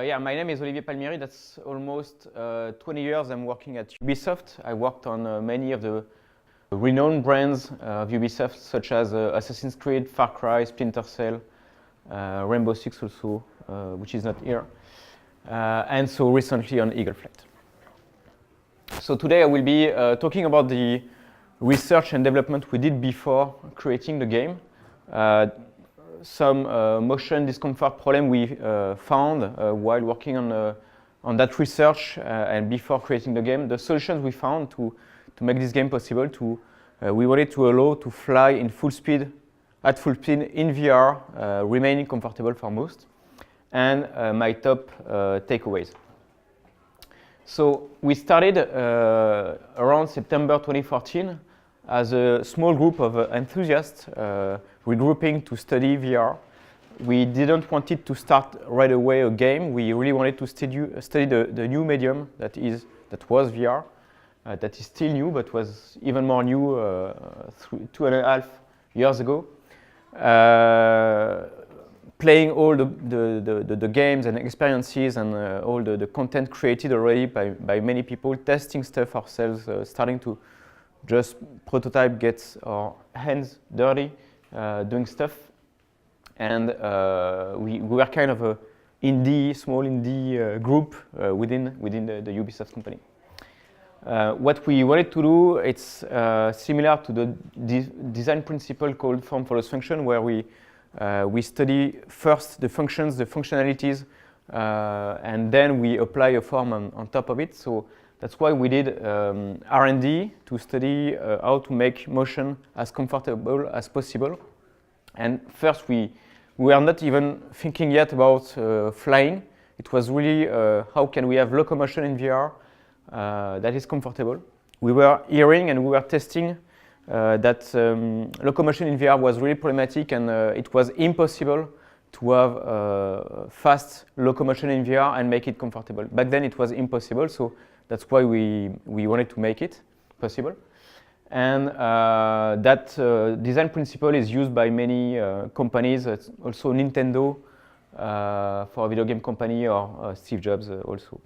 Yeah, my name is Olivier Palmieri. That's almost 20 years I'm working at Ubisoft. I worked on many of the renowned brands of Ubisoft, such as Assassin's Creed, Far Cry, Splinter Cell, Rainbow Six also, which is not here, and so recently on Eagle Flight. So today I will be talking about the research and development we did before creating the game. Some motion discomfort problem we found while working on that research and before creating the game. The solutions we found to make this game possible, we wanted to allow to fly in full speed, at full speed in VR, remaining comfortable for most, and my top takeaways. So we started around September 2014 as a small group of enthusiasts regrouping to study VR. We didn't want it to start right away a game. We really wanted to study the new medium that was VR, that is still new, but was even more new 2.5 years ago. Playing all the games and experiences and all the content created already by many people, testing stuff ourselves, starting to just prototype, get our hands dirty, doing stuff. And we were kind of a small indie group within the Ubisoft company. What we wanted to do, it's similar to the design principle called form follows function, where we study first the functions, the functionalities, and then we apply a form on top of it. So that's why we did R&D to study how to make motion as comfortable as possible. And first, we were not even thinking yet about flying. It was really how can we have locomotion in VR that is comfortable. We were hearing and we were testing that locomotion in VR was really problematic, and it was impossible to have fast locomotion in VR and make it comfortable. Back then it was impossible, so that's why we wanted to make it possible. And that design principle is used by many companies, also Nintendo for a video game company, or Steve Jobs also.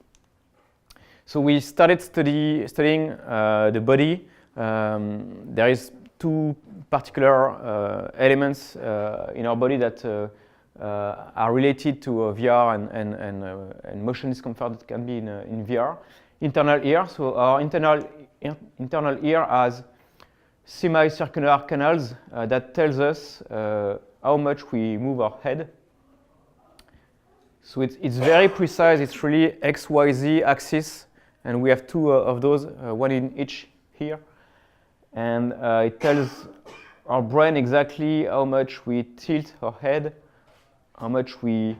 So we started studying the body. There is two particular elements in our body that are related to VR and motion discomfort that can be in VR. Internal ear. So our internal ear has semicircular canals that tells us how much we move our head. So it's very precise. It's really X, Y, Z axis, and we have two of those, one in each here. And it tells our brain exactly how much we tilt our head, how much we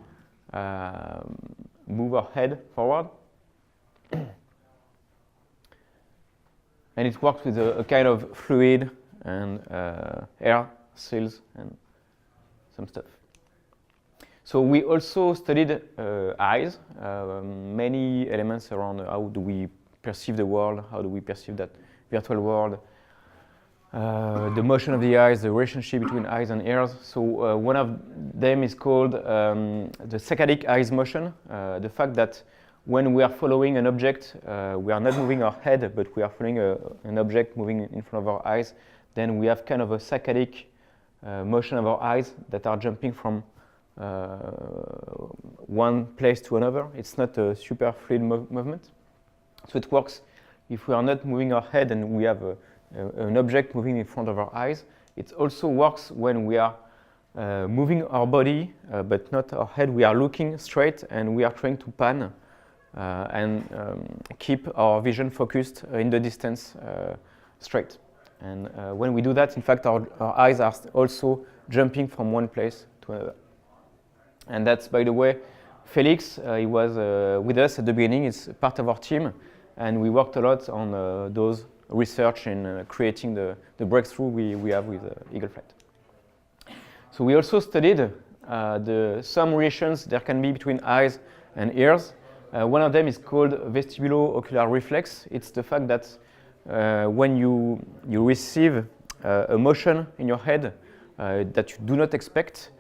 move our head forward. And it works with a kind of fluid and air seals and some stuff. So we also studied eyes, many elements around how do we perceive the world, how do we perceive that virtual world, the motion of the eyes, the relationship between eyes and ears. So one of them is called the saccadic eyes motion, the fact that when we are following an object, we are not moving our head, but we are following an object moving in front of our eyes. Then we have kind of a saccadic motion of our eyes that are jumping from one place to another. It's not a super fluid movement. So it works if we are not moving our head and we have an object moving in front of our eyes. It also works when we are moving our body, but not our head. We are looking straight and we are trying to pan and keep our vision focused in the distance straight. And when we do that, in fact, our eyes are also jumping from one place to another. And that's, by the way, Felix. He was with us at the beginning. It's part of our team, and we worked a lot on those research in creating the breakthrough we have with Eagle Flight. So we also studied some relations there can be between eyes and ears. One of them is called vestibulo-ocular reflex. It's the fact that when you receive a motion in your head that you do not expect,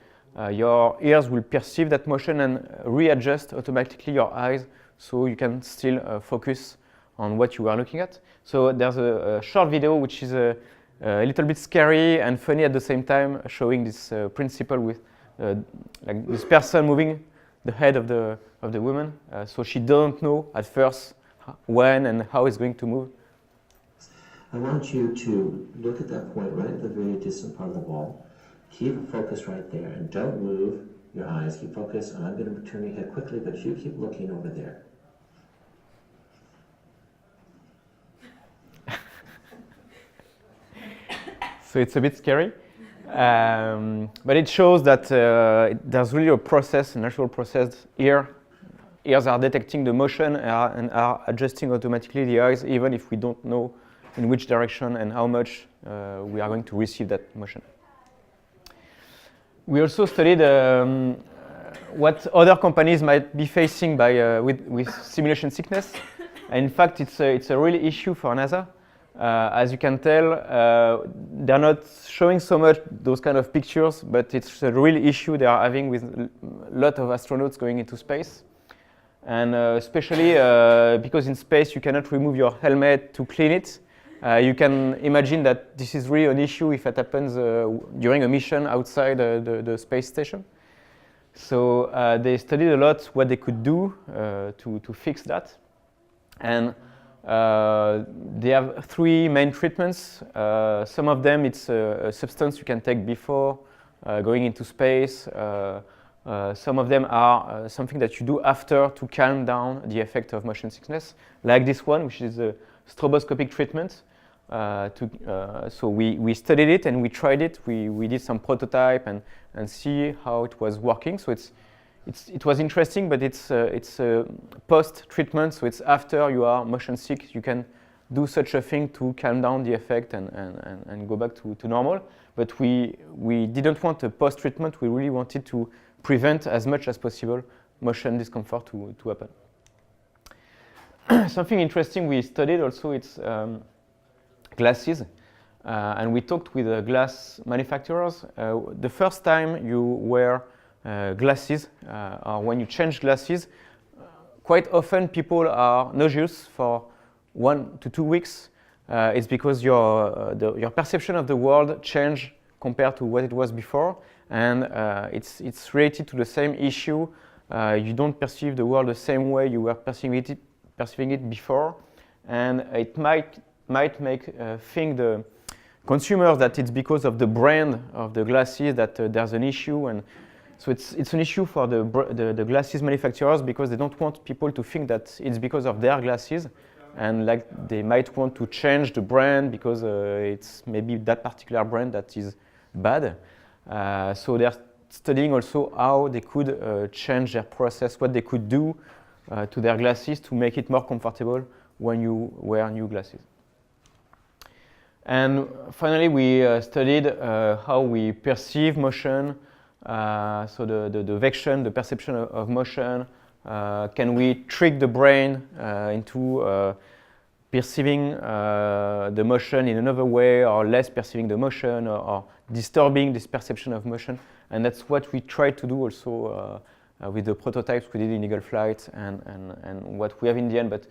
your ears will perceive that motion and readjust automatically your eyes so you can still focus on what you are looking at. So there's a short video which is a little bit scary and funny at the same time, showing this principle with like this person moving the head of the woman. So she doesn't know at first when and how it's going to move. I want you to look at that point right at the very distant part of the wall. Keep focus right there and don't move your eyes. Keep focus. I'm going to turn your head quickly, but you keep looking over there. So it's a bit scary, but it shows that there's really a process, a natural process here. Ears are detecting the motion and are adjusting automatically the eyes, even if we don't know in which direction and how much we are going to receive that motion. We also studied what other companies might be facing with simulation sickness. And in fact, it's a real issue for NASA. As you can tell, they're not showing so much those kind of pictures, but it's a real issue they are having with a lot of astronauts going into space. And especially because in space you cannot remove your helmet to clean it. You can imagine that this is really an issue if it happens during a mission outside the space station. So they studied a lot what they could do to fix that. And they have three main treatments. Some of them, it's a substance you can take before going into space. Some of them are something that you do after to calm down the effect of motion sickness, like this one, which is a stroboscopic treatment. So we studied it and we tried it. We did some prototype and see how it was working. So it was interesting, but it's post-treatment, so it's after you are motion sick. You can do such a thing to calm down the effect and go back to normal. But we didn't want a post-treatment. We really wanted to prevent as much as possible motion discomfort to happen. Something interesting we studied also, it's glasses. And we talked with glass manufacturers. The first time you wear glasses, or when you change glasses, quite often people are nauseous for 1 to 2 weeks. It's because your perception of the world changed compared to what it was before, and it's related to the same issue. You don't perceive the world the same way you were perceiving it before, and it might make think the consumers that it's because of the brand of the glasses that there's an issue. And so it's an issue for the glasses manufacturers, because they don't want people to think that it's because of their glasses, and like they might want to change the brand because it's maybe that particular brand that is bad. So they're studying also how they could change their process, what they could do to their glasses to make it more comfortable when you wear new glasses. And finally, we studied how we perceive motion. So the vection, the perception of motion. Can we trick the brain into perceiving the motion in another way, or less perceiving the motion, or disturbing this perception of motion? And that's what we tried to do also with the prototypes we did in Eagle Flight and what we have in the end. But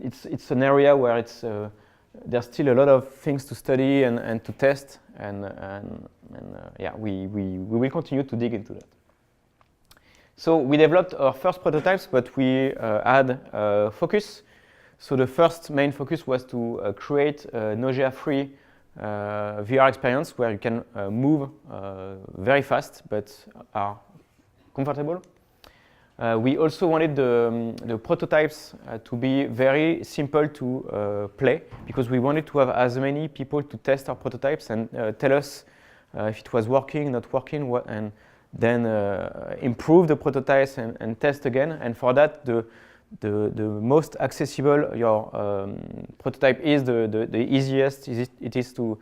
it's an area where there's still a lot of things to study and to test, and yeah, we will continue to dig into that. So we developed our first prototypes, but we had focus. So the first main focus was to create a nausea-free VR experience where you can move very fast but are comfortable. We also wanted the prototypes to be very simple to play, because we wanted to have as many people to test our prototypes and tell us if it was working, not working, and then improve the prototypes and test again. And for that, the most accessible your prototype is, the easiest it is to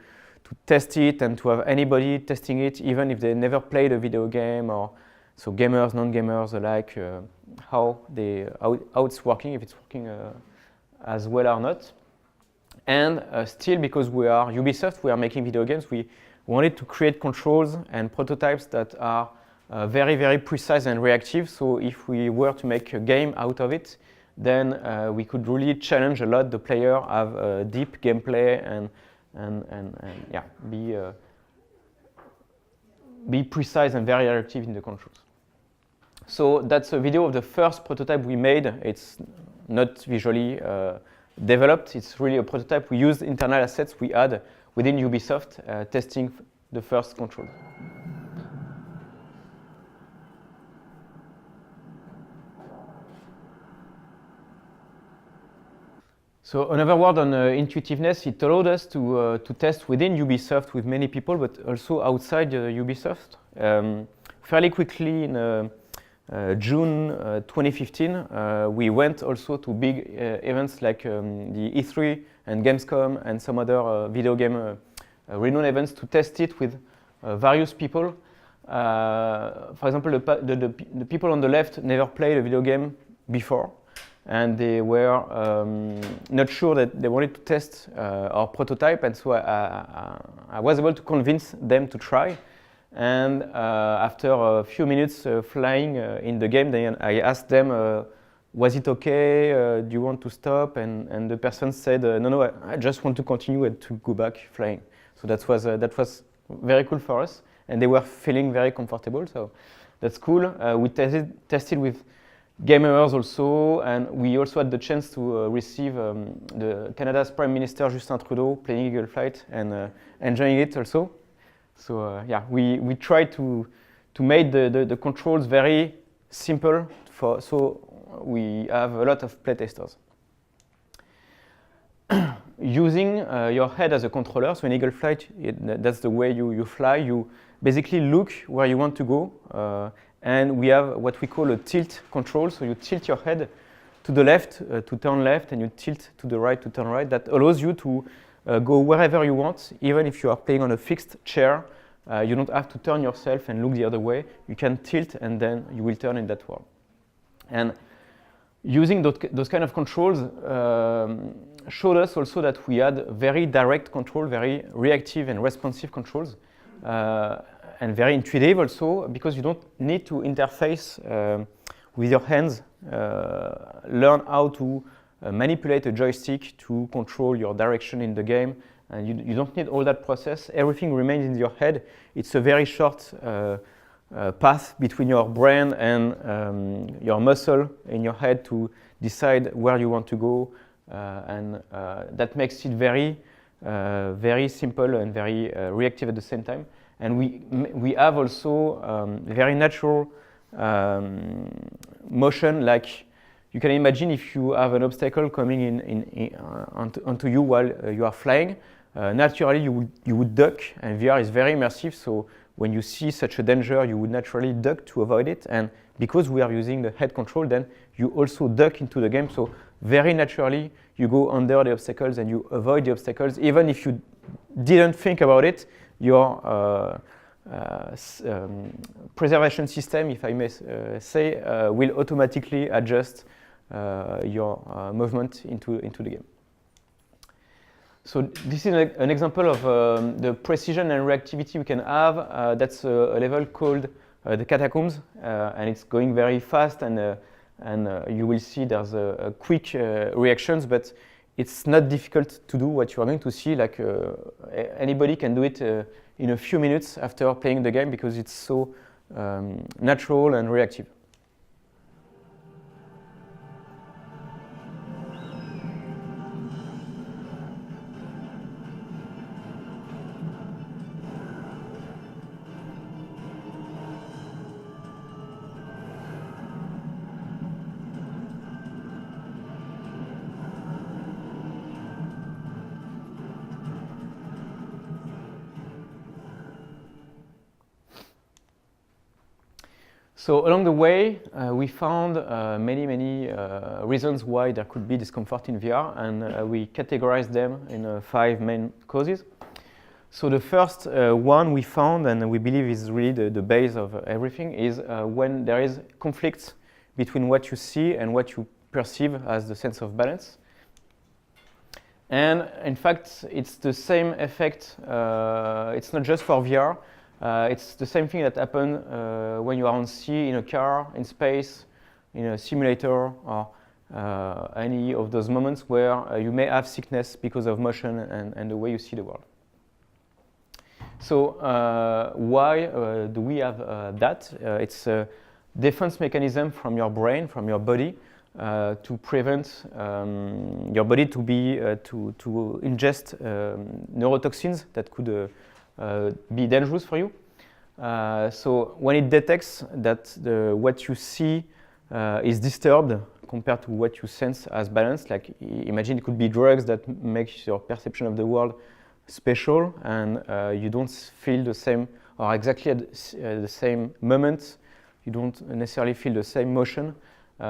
test it and to have anybody testing it, even if they never played a video game, or so gamers, non-gamers alike, how it's working, if it's working as well or not. And still, because we are Ubisoft, we are making video games, we wanted to create controls and prototypes that are very, very precise and reactive. So if we were to make a game out of it, then we could really challenge a lot the player, have deep gameplay, and yeah, be precise and very reactive in the controls. So that's a video of the first prototype we made. It's not visually developed. It's really a prototype. We used internal assets we had within Ubisoft, testing the first control. So another word on intuitiveness, it allowed us to test within Ubisoft with many people, but also outside Ubisoft. Fairly quickly in June 2015, we went also to big events like the E3 and Gamescom and some other video game renowned events to test it with various people. For example, the people on the left never played a video game before, and they were not sure that they wanted to test our prototype, and so I was able to convince them to try. And after a few minutes flying in the game, then I asked them, was it okay? Do you want to stop? And the person said, no, I just want to continue and to go back flying. So that was very cool for us, and they were feeling very comfortable. So that's cool. We tested with gamers also, and we also had the chance to receive the Canada's Prime Minister Justin Trudeau playing Eagle Flight and enjoying it also. So yeah, we tried to make the controls very simple, so we have a lot of playtesters. Using your head as a controller, so in Eagle Flight, that's the way you fly. You basically look where you want to go, and we have what we call a tilt control. So you tilt your head to the left to turn left, and you tilt to the right to turn right. That allows you to go wherever you want, even if you are playing on a fixed chair. You don't have to turn yourself and look the other way. You can tilt, and then you will turn in that world. And using those kind of controls showed us also that we had very direct control, very reactive and responsive controls, and very intuitive also, because you don't need to interface with your hands, learn how to manipulate a joystick to control your direction in the game. And you don't need all that process. Everything remains in your head. It's a very short path between your brain and your muscle in your head to decide where you want to go. And that makes it very, very simple and very reactive at the same time. And we have also very natural motion, like you can imagine if you have an obstacle coming onto you while you are flying. Naturally, you would duck, and VR is very immersive. So when you see such a danger, you would naturally duck to avoid it. And because we are using the head control, then you also duck into the game. So very naturally, you go under the obstacles and you avoid the obstacles. Even if you didn't think about it, your preservation system, if I may say, will automatically adjust your movement into the game. So this is an example of the precision and reactivity we can have. That's a level called the Catacombs, and it's going very fast, and you will see there's a quick reactions, but it's not difficult to do what you are going to see. Like anybody can do it in a few minutes after playing the game, because it's so natural and reactive. So along the way, we found many reasons why there could be discomfort in VR, and we categorized them in 5 main causes. So the first one we found, and we believe is really the base of everything, is when there is conflict between what you see and what you perceive as the sense of balance. And in fact, it's the same effect. It's not just for VR. It's the same thing that happens when you are on sea, in a car, in space, in a simulator, or any of those moments where you may have sickness because of motion and the way you see the world. So why do we have that? It's a defense mechanism from your brain, from your body, to prevent your body to ingest neurotoxins that could be dangerous for you. So when it detects that what you see is disturbed compared to what you sense as balanced, like imagine it could be drugs that make your perception of the world spatial, and you don't feel the same, or exactly at the same moment, you don't necessarily feel the same motion,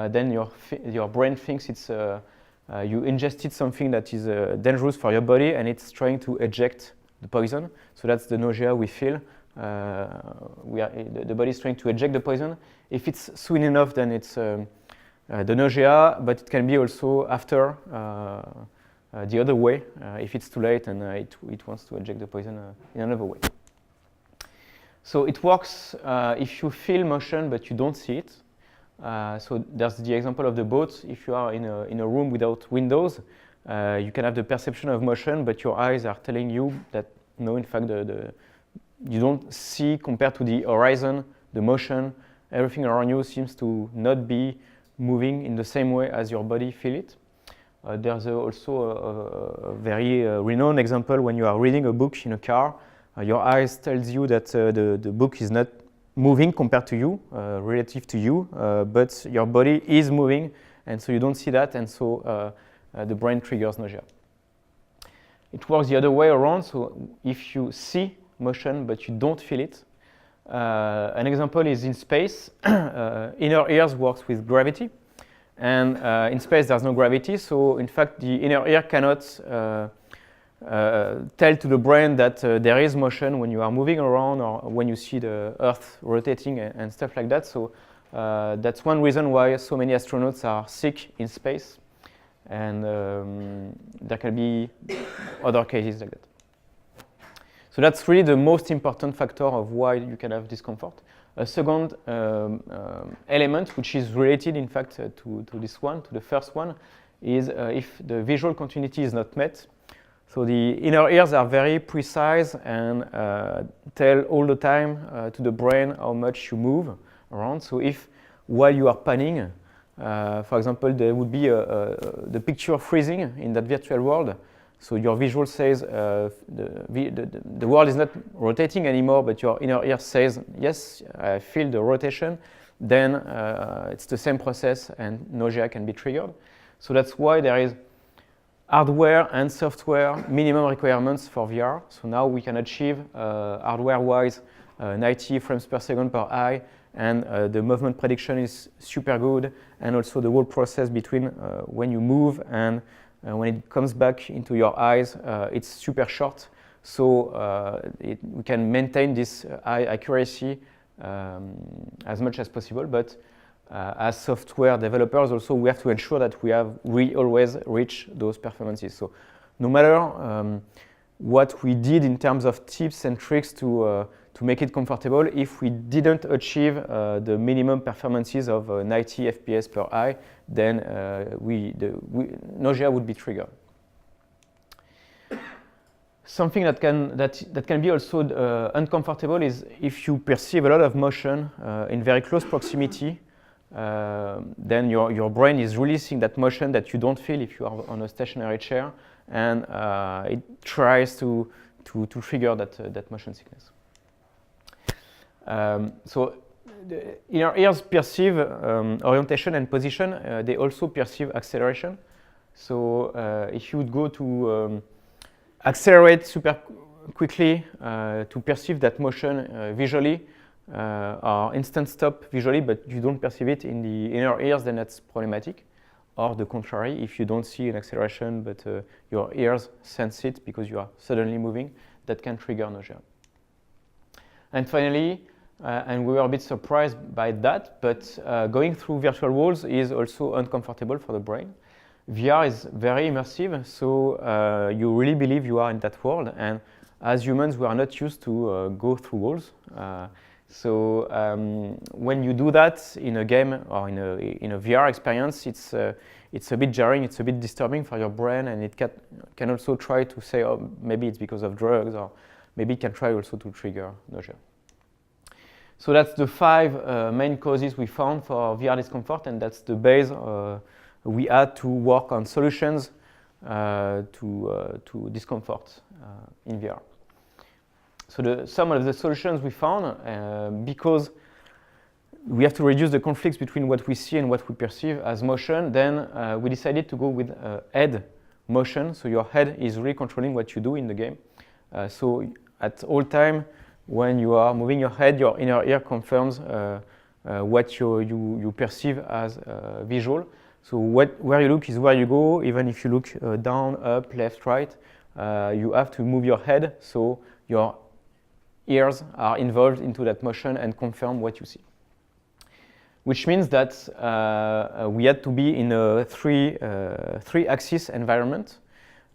then your brain thinks it's you ingested something that is dangerous for your body, and it's trying to eject the poison. So that's the nausea we feel. The body is trying to eject the poison. If it's soon enough, then it's the nausea, but it can be also after the other way. If it's too late, and it wants to eject the poison in another way. So it works if you feel motion but you don't see it. So there's the example of the boat. If you are in a room without windows, you can have the perception of motion, but your eyes are telling you that no, in fact, you don't see, compared to the horizon, the motion. Everything around you seems to not be moving in the same way as your body feel it. There's also a very renowned example when you are reading a book in a car. Your eyes tells you that the book is not moving compared to you, relative to you, but your body is moving, and so you don't see that, and so the brain triggers nausea. It works the other way around, so if you see motion but you don't feel it, an example is in space. Inner ears works with gravity, and in space there's no gravity, so in fact the inner ear cannot tell to the brain that there is motion when you are moving around or when you see the Earth rotating and stuff like that. So that's one reason why so many astronauts are sick in space, and there can be other cases like that. So that's really the most important factor of why you can have discomfort. A second element, which is related in fact to this one, to the first one, is if the visual continuity is not met. So the inner ears are very precise and tell all the time to the brain how much you move around. So if while you are panning, for example, there would be the picture freezing in that virtual world, so your visual says the world is not rotating anymore, but your inner ear says, yes, I feel the rotation, then it's the same process and nausea can be triggered. So that's why there is hardware and software minimum requirements for VR. So now we can achieve hardware-wise 90 frames per second per eye, and the movement prediction is super good, and also the whole process between when you move and when it comes back into your eyes, it's super short. So we can maintain this eye accuracy as much as possible, but as software developers also we have to ensure that we always reach those performances. So no matter what we did in terms of tips and tricks to make it comfortable, if we didn't achieve the minimum performances of 90 FPS per eye, then nausea would be triggered. Something that can be also uncomfortable is if you perceive a lot of motion in very close proximity. Then your brain is releasing that motion that you don't feel if you are on a stationary chair, and it tries to trigger that motion sickness. So the inner ears perceive orientation and position. They also perceive acceleration. So if you would go to accelerate super quickly to perceive that motion visually, or instant stop visually, but you don't perceive it in the inner ears, then that's problematic. Or the contrary, if you don't see an acceleration, but your ears sense it because you are suddenly moving, that can trigger nausea. And finally, and we were a bit surprised by that, but going through virtual walls is also uncomfortable for the brain. VR is very immersive, so you really believe you are in that world, and as humans, we are not used to go through walls. So when you do that in a game or in a VR experience, it's a bit jarring, it's a bit disturbing for your brain, and it can also try to say, oh, maybe it's because of drugs, or maybe it can try also to trigger nausea. So that's the 5 main causes we found for VR discomfort, and that's the base we had to work on solutions to discomfort in VR. So some of the solutions we found, because we have to reduce the conflicts between what we see and what we perceive as motion, then we decided to go with head motion. So your head is really controlling what you do in the game. So at all time, when you are moving your head, your inner ear confirms what you perceive as visual. So where you look is where you go. Even if you look down, up, left, right, you have to move your head, so your ears are involved into that motion and confirm what you see. Which means that we had to be in a three-axis environment.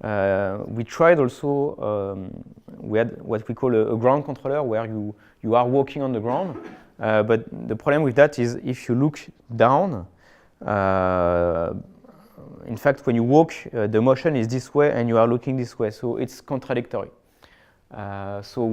We tried also, we had what we call a ground controller, where you are walking on the ground. But the problem with that is if you look down, in fact, when you walk, the motion is this way and you are looking this way, so it's contradictory. So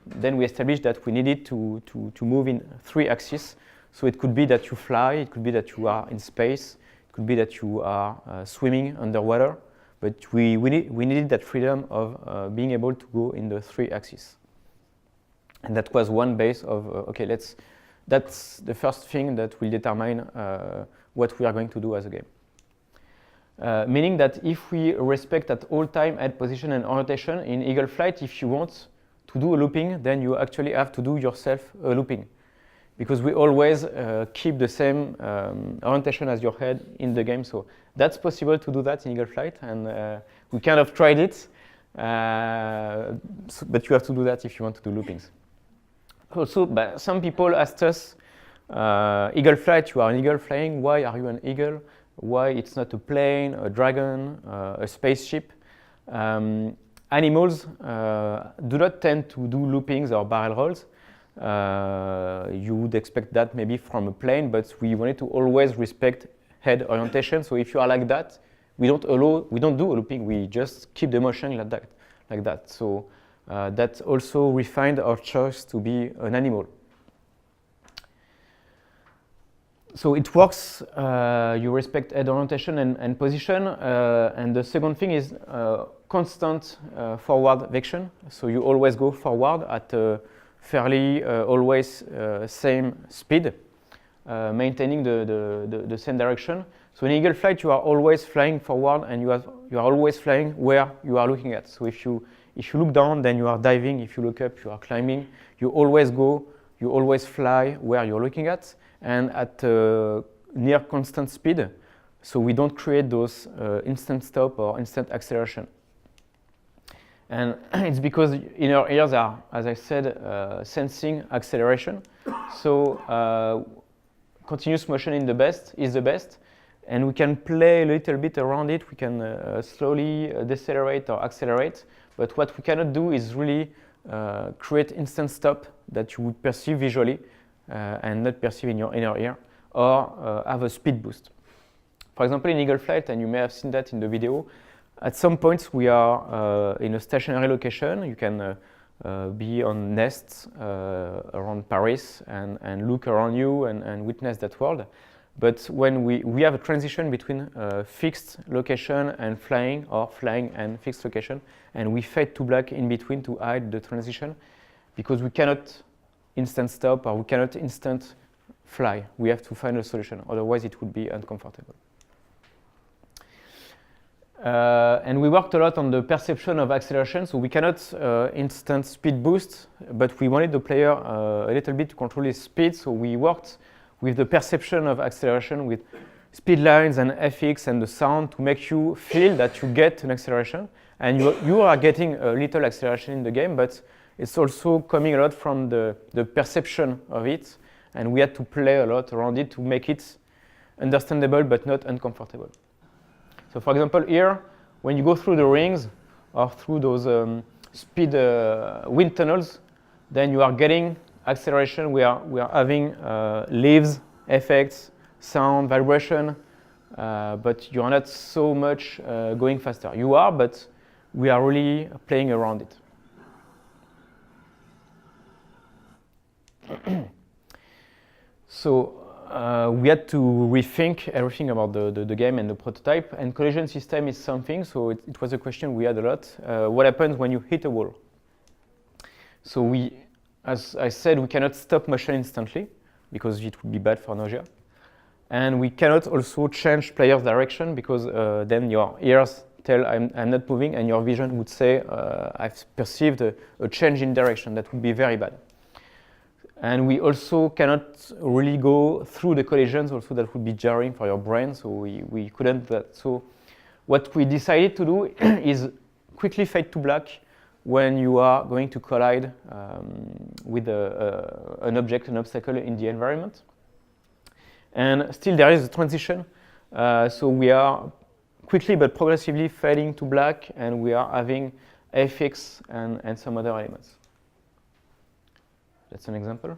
then we established that we needed to move in 3 axes. So it could be that you fly, it could be that you are in space, it could be that you are swimming underwater, but we needed that freedom of being able to go in the 3 axes. And that was one base of, okay, that's the first thing that will determine what we are going to do as a game. Meaning that if we respect at all time head position and orientation in eagle flight, if you want to do a looping, then you actually have to do yourself a looping. Because we always keep the same orientation as your head in the game. So that's possible to do that in eagle flight, and we kind of tried it, but you have to do that if you want to do loopings. Also, some people asked us, eagle flight, you are an eagle flying, why are you an eagle? Why it's not a plane, a dragon, a spaceship? Animals do not tend to do loopings or barrel rolls. You would expect that maybe from a plane, but we wanted to always respect head orientation. So if you are like that, we don't do a looping. We just keep the motion like that. So that also refined our choice to be an animal. So it works. You respect head orientation and position, and the second thing is constant forward vection. So you always go forward at fairly always same speed, maintaining the same direction. So in eagle flight, you are always flying forward, and you are always flying where you are looking at. So if you look down, then you are diving. If you look up, you are climbing. You always fly where you're looking at, and at near constant speed. So we don't create those instant stop or instant acceleration. And it's because inner ears are, as I said, sensing acceleration. So continuous motion is the best, and we can play a little bit around it. We can slowly decelerate or accelerate, but what we cannot do is really create instant stop that you would perceive visually and not perceive in your inner ear, or have a speed boost. For example, in eagle flight, and you may have seen that in the video, at some points we are in a stationary location. You can be on nests around Paris and look around you and witness that world. But when we have a transition between fixed location and flying, or flying and fixed location, and we fade to black in between to hide the transition, because we cannot instant stop or we cannot instant fly. We have to find a solution, otherwise it would be uncomfortable. And we worked a lot on the perception of acceleration, so we cannot instant speed boost, but we wanted the player a little bit to control his speed, so we worked with the perception of acceleration with speed lines and FX and the sound to make you feel that you get an acceleration, and you are getting a little acceleration in the game, but it's also coming a lot from the perception of it, and we had to play a lot around it to make it understandable but not uncomfortable. So for example, here, when you go through the rings or through those speed wind tunnels, then you are getting acceleration. We are having leaves, effects, sound, vibration, but you are not so much going faster. You are, but we are really playing around it. So we had to rethink everything about the game and the prototype, and collision system is something, so it was a question we had a lot. What happens when you hit a wall? So we, as I said, we cannot stop motion instantly because it would be bad for nausea. And we cannot also change player's direction because then your ears tell I'm not moving, and your vision would say I've perceived a change in direction. That would be very bad. And we also cannot really go through the collisions, also that would be jarring for your brain, so we couldn't do that. So what we decided to do is quickly fade to black when you are going to collide with an object, an obstacle in the environment. And still there is a transition, so we are quickly but progressively fading to black, and we are having FX and some other elements. That's an example.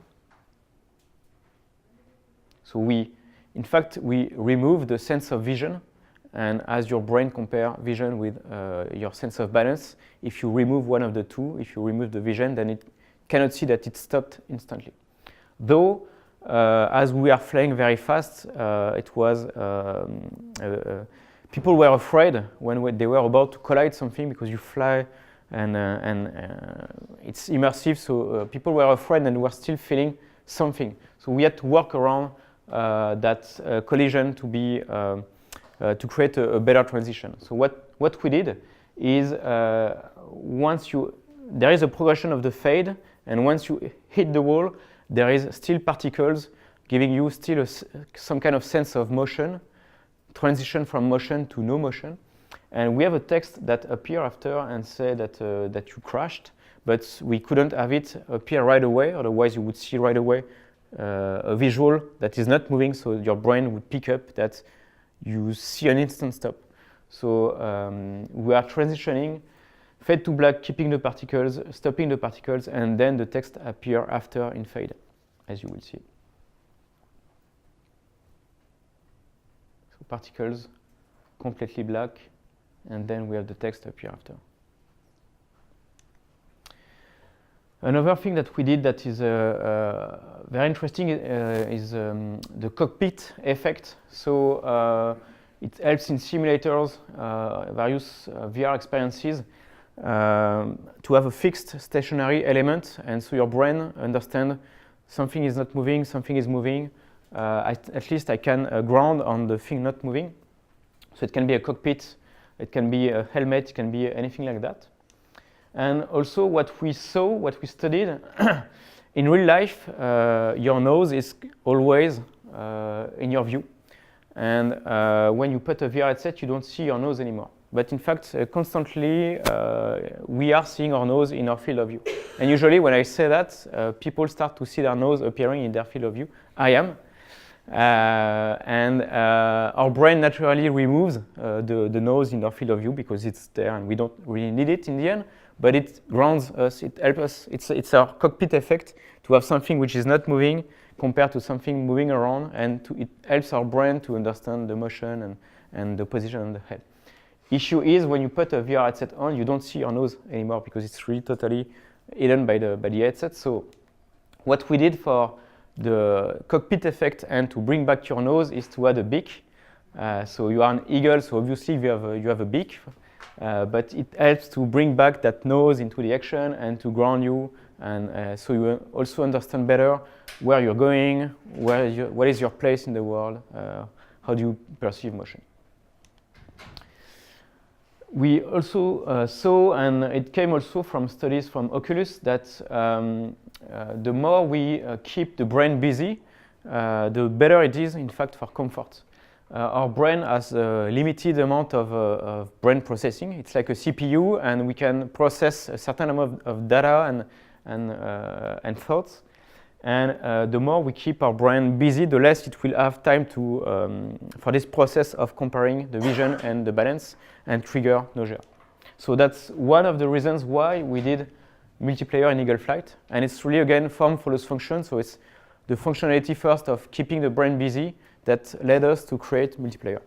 So in fact, we remove the sense of vision, and as your brain compare vision with your sense of balance, if you remove one of the two, if you remove the vision, then it cannot see that it stopped instantly. Though, as we are flying very fast, it was people were afraid when they were about to collide something because you fly and it's immersive, so people were afraid and were still feeling something. So we had to work around that collision to be to create a better transition. So what we did is there is a progression of the fade, and once you hit the wall, there is still particles giving you still some kind of sense of motion, transition from motion to no motion. And we have a text that appear after and say that you crashed, but we couldn't have it appear right away, otherwise you would see right away a visual that is not moving, so your brain would pick up that you see an instant stop. So we are transitioning, fade to black, keeping the particles, stopping the particles, and then the text appear after in fade, as you will see. So particles, completely black, and then we have the text appear after. Another thing that we did that is very interesting is the cockpit effect. So it helps in simulators, various VR experiences, to have a fixed stationary element, and so your brain understands something is not moving, something is moving. At least I can ground on the thing not moving. So it can be a cockpit, it can be a helmet, it can be anything like that. And also what we saw, what we studied, in real life, your nose is always in your view. And when you put a VR headset, you don't see your nose anymore. But in fact, constantly, we are seeing our nose in our field of view. And usually when I say that, people start to see their nose appearing in their field of view. I am. And our brain naturally removes the nose in our field of view because it's there and we don't really need it in the end, but it grounds us, it helps us, it's our cockpit effect to have something which is not moving compared to something moving around, and it helps our brain to understand the motion and the position on the head. Issue is when you put a VR headset on, you don't see your nose anymore because it's really totally hidden by the headset. So what we did for the cockpit effect and to bring back your nose is to add a beak. So you are an eagle, so obviously you have a beak, but it helps to bring back that nose into the action and to ground you, and so you also understand better where you're going, what is your place in the world, how do you perceive motion. We also saw, and it came also from studies from Oculus, that the more we keep the brain busy, the better it is, in fact, for comfort. Our brain has a limited amount of brain processing. It's like a CPU, and we can process a certain amount of data and thoughts. And the more we keep our brain busy, the less it will have time to for this process of comparing the vision and the balance and trigger nausea. So that's one of the reasons why we did multiplayer in Eagle Flight. And it's really, again, form follows function. So it's the functionality first of keeping the brain busy that led us to create multiplayer.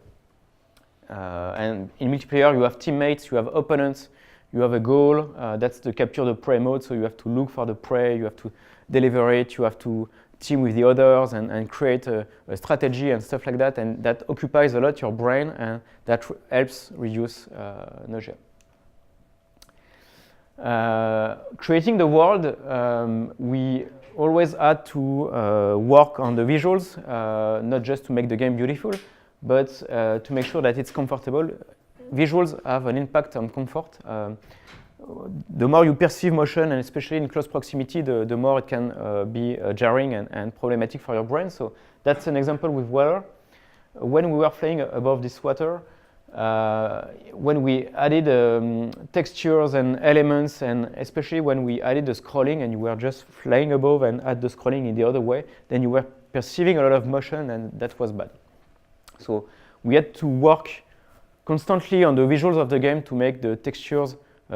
And in multiplayer, you have teammates, you have opponents, you have a goal. That's the capture the prey mode. So you have to look for the prey, you have to deliver it, you have to team with the others and create a strategy and stuff like that. And that occupies a lot your brain, and that helps reduce nausea. Creating the world, we always had to work on the visuals, not just to make the game beautiful, but to make sure that it's comfortable. Visuals have an impact on comfort. The more you perceive motion, and especially in close proximity, the more it can be jarring and problematic for your brain. So that's an example with water. When we were flying above this water, when we added textures and elements, and especially when we added the scrolling and you were just flying above and add the scrolling in the other way, then you were perceiving a lot of motion, and that was bad. So we had to work constantly on the visuals of the game to make the textures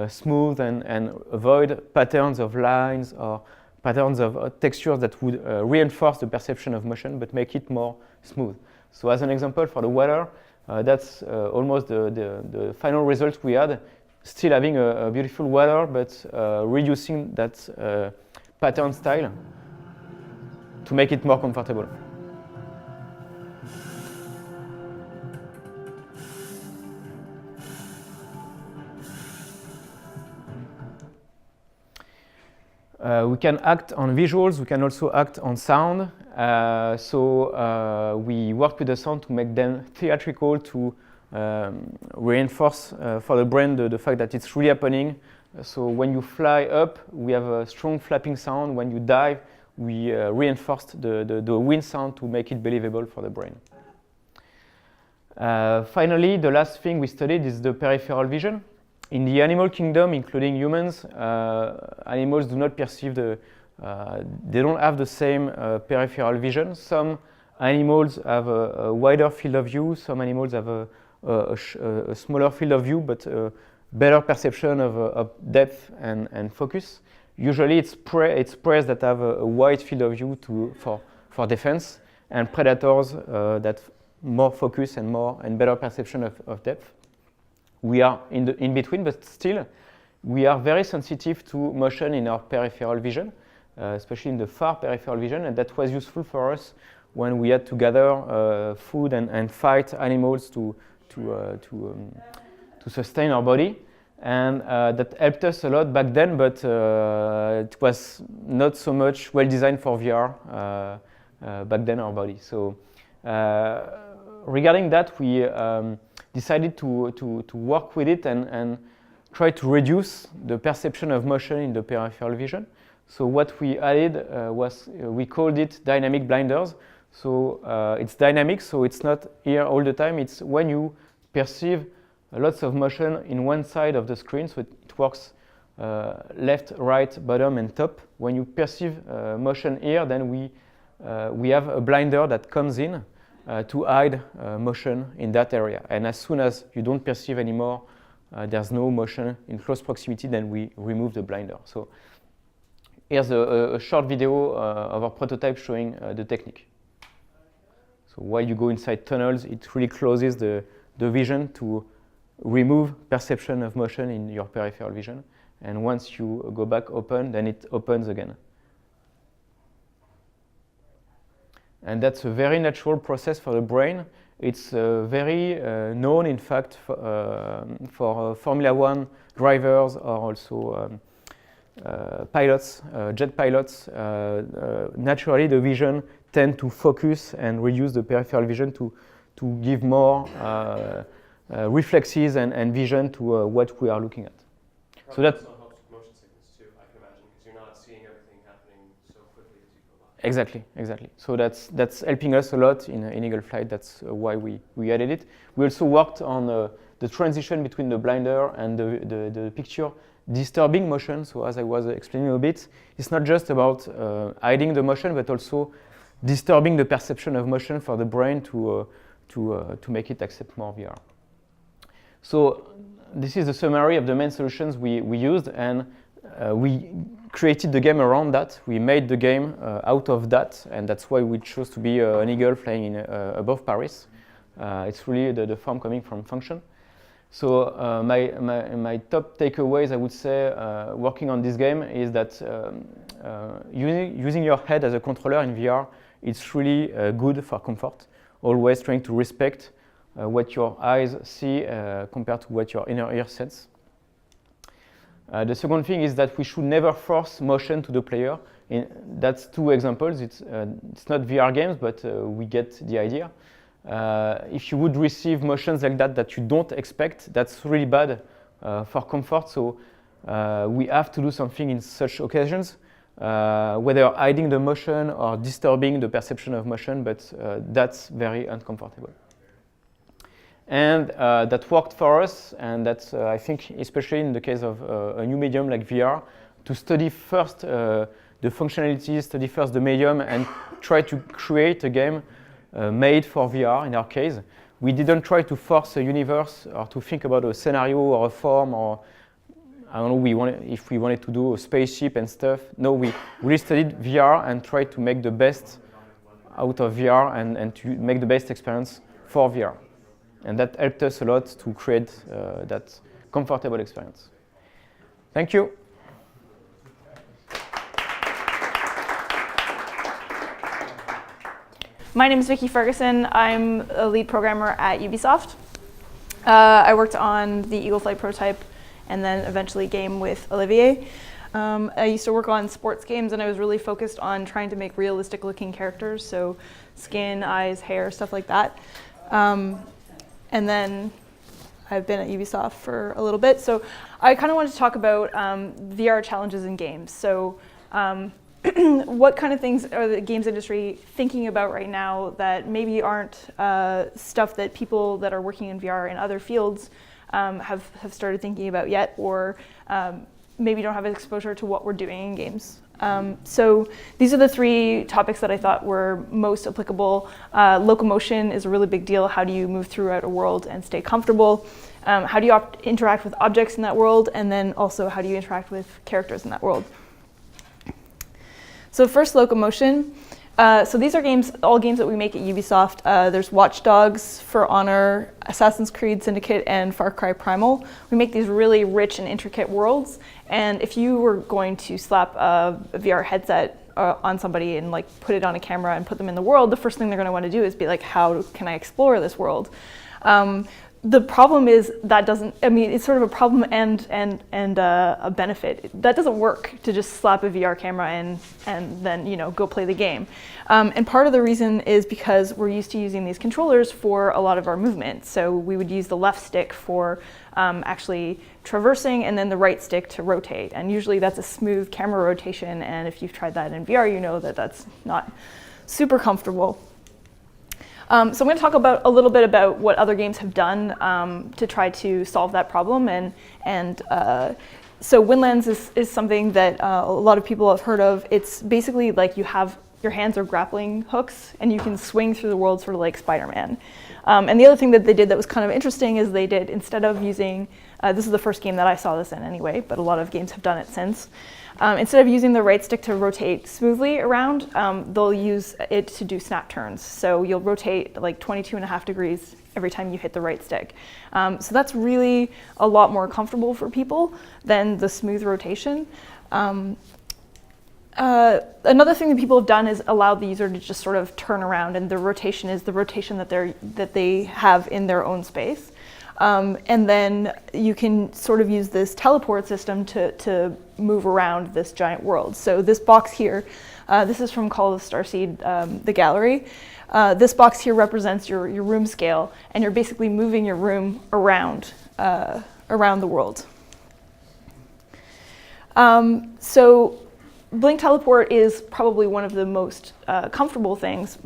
smooth and avoid patterns of lines or patterns of textures that would reinforce the perception of motion but make it more smooth. So as an example for the water, that's almost the final result we had, still having a beautiful water but reducing that pattern style to make it more comfortable. We can act on visuals, we can also act on sound. So we work with the sound to make them theatrical, to reinforce for the brain the fact that it's really happening. So when you fly up, we have a strong flapping sound. When you dive, we reinforced the wind sound to make it believable for the brain. Finally, the last thing we studied is the peripheral vision. In the animal kingdom, including humans, animals do not perceive they don't have the same peripheral vision. Some animals have a wider field of view, some animals have a smaller field of view, but better perception of depth and focus. Usually it's prey that have a wide field of view for defense, and predators that more focus and better perception of depth. We are in between, but still, we are very sensitive to motion in our peripheral vision, especially in the far peripheral vision, and that was useful for us when we had to gather food and fight animals to sustain our body. And that helped us a lot back then, but it was not so much well designed for VR back then, our body. So regarding that, we decided to work with it and try to reduce the perception of motion in the peripheral vision. So what we added was, we called it dynamic blinders. So it's dynamic, so it's not here all the time. It's when you perceive lots of motion in one side of the screen, so it works left, right, bottom, and top. When you perceive motion here, then we have a blinder that comes in to hide motion in that area. And as soon as you don't perceive anymore, there's no motion in close proximity, then we remove the blinder. So here's a short video of our prototype showing the technique. So while you go inside tunnels, it really closes the vision to remove perception of motion in your peripheral vision. And once you go back open, then it opens again. And that's a very natural process for the brain. It's very known, in fact, for Formula One drivers or also pilots, jet pilots. Naturally, the vision tend to focus and reduce the peripheral vision to give more reflexes and vision to what we are looking at. Probably so that also helps with motion sickness too, I can imagine, because you're not seeing everything happening so quickly as you go by. Exactly. So that's helping us a lot in Eagle Flight. That's why we added it. We also worked on the transition between the blinder and the picture disturbing motion. So as I was explaining a bit, it's not just about hiding the motion, but also disturbing the perception of motion for the brain to make it accept more VR. So this is the summary of the main solutions we used, and we created the game around that. We made the game out of that, and that's why we chose to be an eagle flying above Paris. It's really the form coming from function. So my top takeaways, I would say, working on this game is that using your head as a controller in VR, it's really good for comfort. Always trying to respect what your eyes see compared to what your inner ear sense. The second thing is that we should never force motion to the player. That's two examples. It's not VR games, but we get the idea. If you would receive motions like that you don't expect, that's really bad for comfort. So we have to do something in such occasions, whether hiding the motion or disturbing the perception of motion, but that's very uncomfortable. And that worked for us, and that's, I think, especially in the case of a new medium like VR, to study first the functionalities, study first the medium, and try to create a game made for VR in our case. We didn't try to force a universe or to think about a scenario or a form, or I don't know, if we wanted to do a spaceship and stuff. No, we really studied VR and tried to make the best out of VR and to make the best experience for VR. And that helped us a lot to create that comfortable experience. Thank you. My name is Vicki Ferguson. I'm a lead programmer at Ubisoft. I worked on the Eagle Flight prototype and then eventually game with Olivier. I used to work on sports games, and I was really focused on trying to make realistic looking characters, so skin, eyes, hair, stuff like that. And then I've been at Ubisoft for a little bit. So I kind of wanted to talk about VR challenges in games. So what kind of things are the games industry thinking about right now that maybe aren't stuff that people that are working in VR in other fields have started thinking about yet, or maybe don't have exposure to what we're doing in games. So these are the three topics that I thought were most applicable. Locomotion is a really big deal. How do you move throughout a world and stay comfortable? How do you interact with objects in that world? And then also, how do you interact with characters in that world? So first, locomotion. So these are all games that we make at Ubisoft. There's Watch Dogs, For Honor, Assassin's Creed Syndicate, and Far Cry Primal. We make these really rich and intricate worlds. And if you were going to slap a VR headset on somebody and like put it on a camera and put them in the world, the first thing they're going to want to do is be like, how can I explore this world? The problem is that it's sort of a problem and a benefit. That doesn't work to just slap a VR camera and then go play the game. And part of the reason is because we're used to using these controllers for a lot of our movement. So we would use the left stick for actually traversing, and then the right stick to rotate. And usually that's a smooth camera rotation. And if you've tried that in VR, you know that that's not super comfortable. So I'm going to talk a little bit about what other games have done to try to solve that problem. So Windlands is something that a lot of people have heard of. It's basically like your hands are grappling hooks, and you can swing through the world sort of like Spider-Man. And the other thing that they did that was kind of interesting is they did, instead of using, this is the first game that I saw this in anyway, but a lot of games have done it since. Instead of using the right stick to rotate smoothly around, they'll use it to do snap turns. So you'll rotate like 22.5 degrees every time you hit the right stick. So that's really a lot more comfortable for people than the smooth rotation. Another thing that people have done is allowed the user to just sort of turn around, and the rotation is the rotation that they have in their own space. And then you can sort of use this teleport system to move around this giant world. So this box here, this is from Call of Starseed, the gallery. This box here represents your room scale, and you're basically moving your room around the world. So Blink Teleport is probably one of the most comfortable things.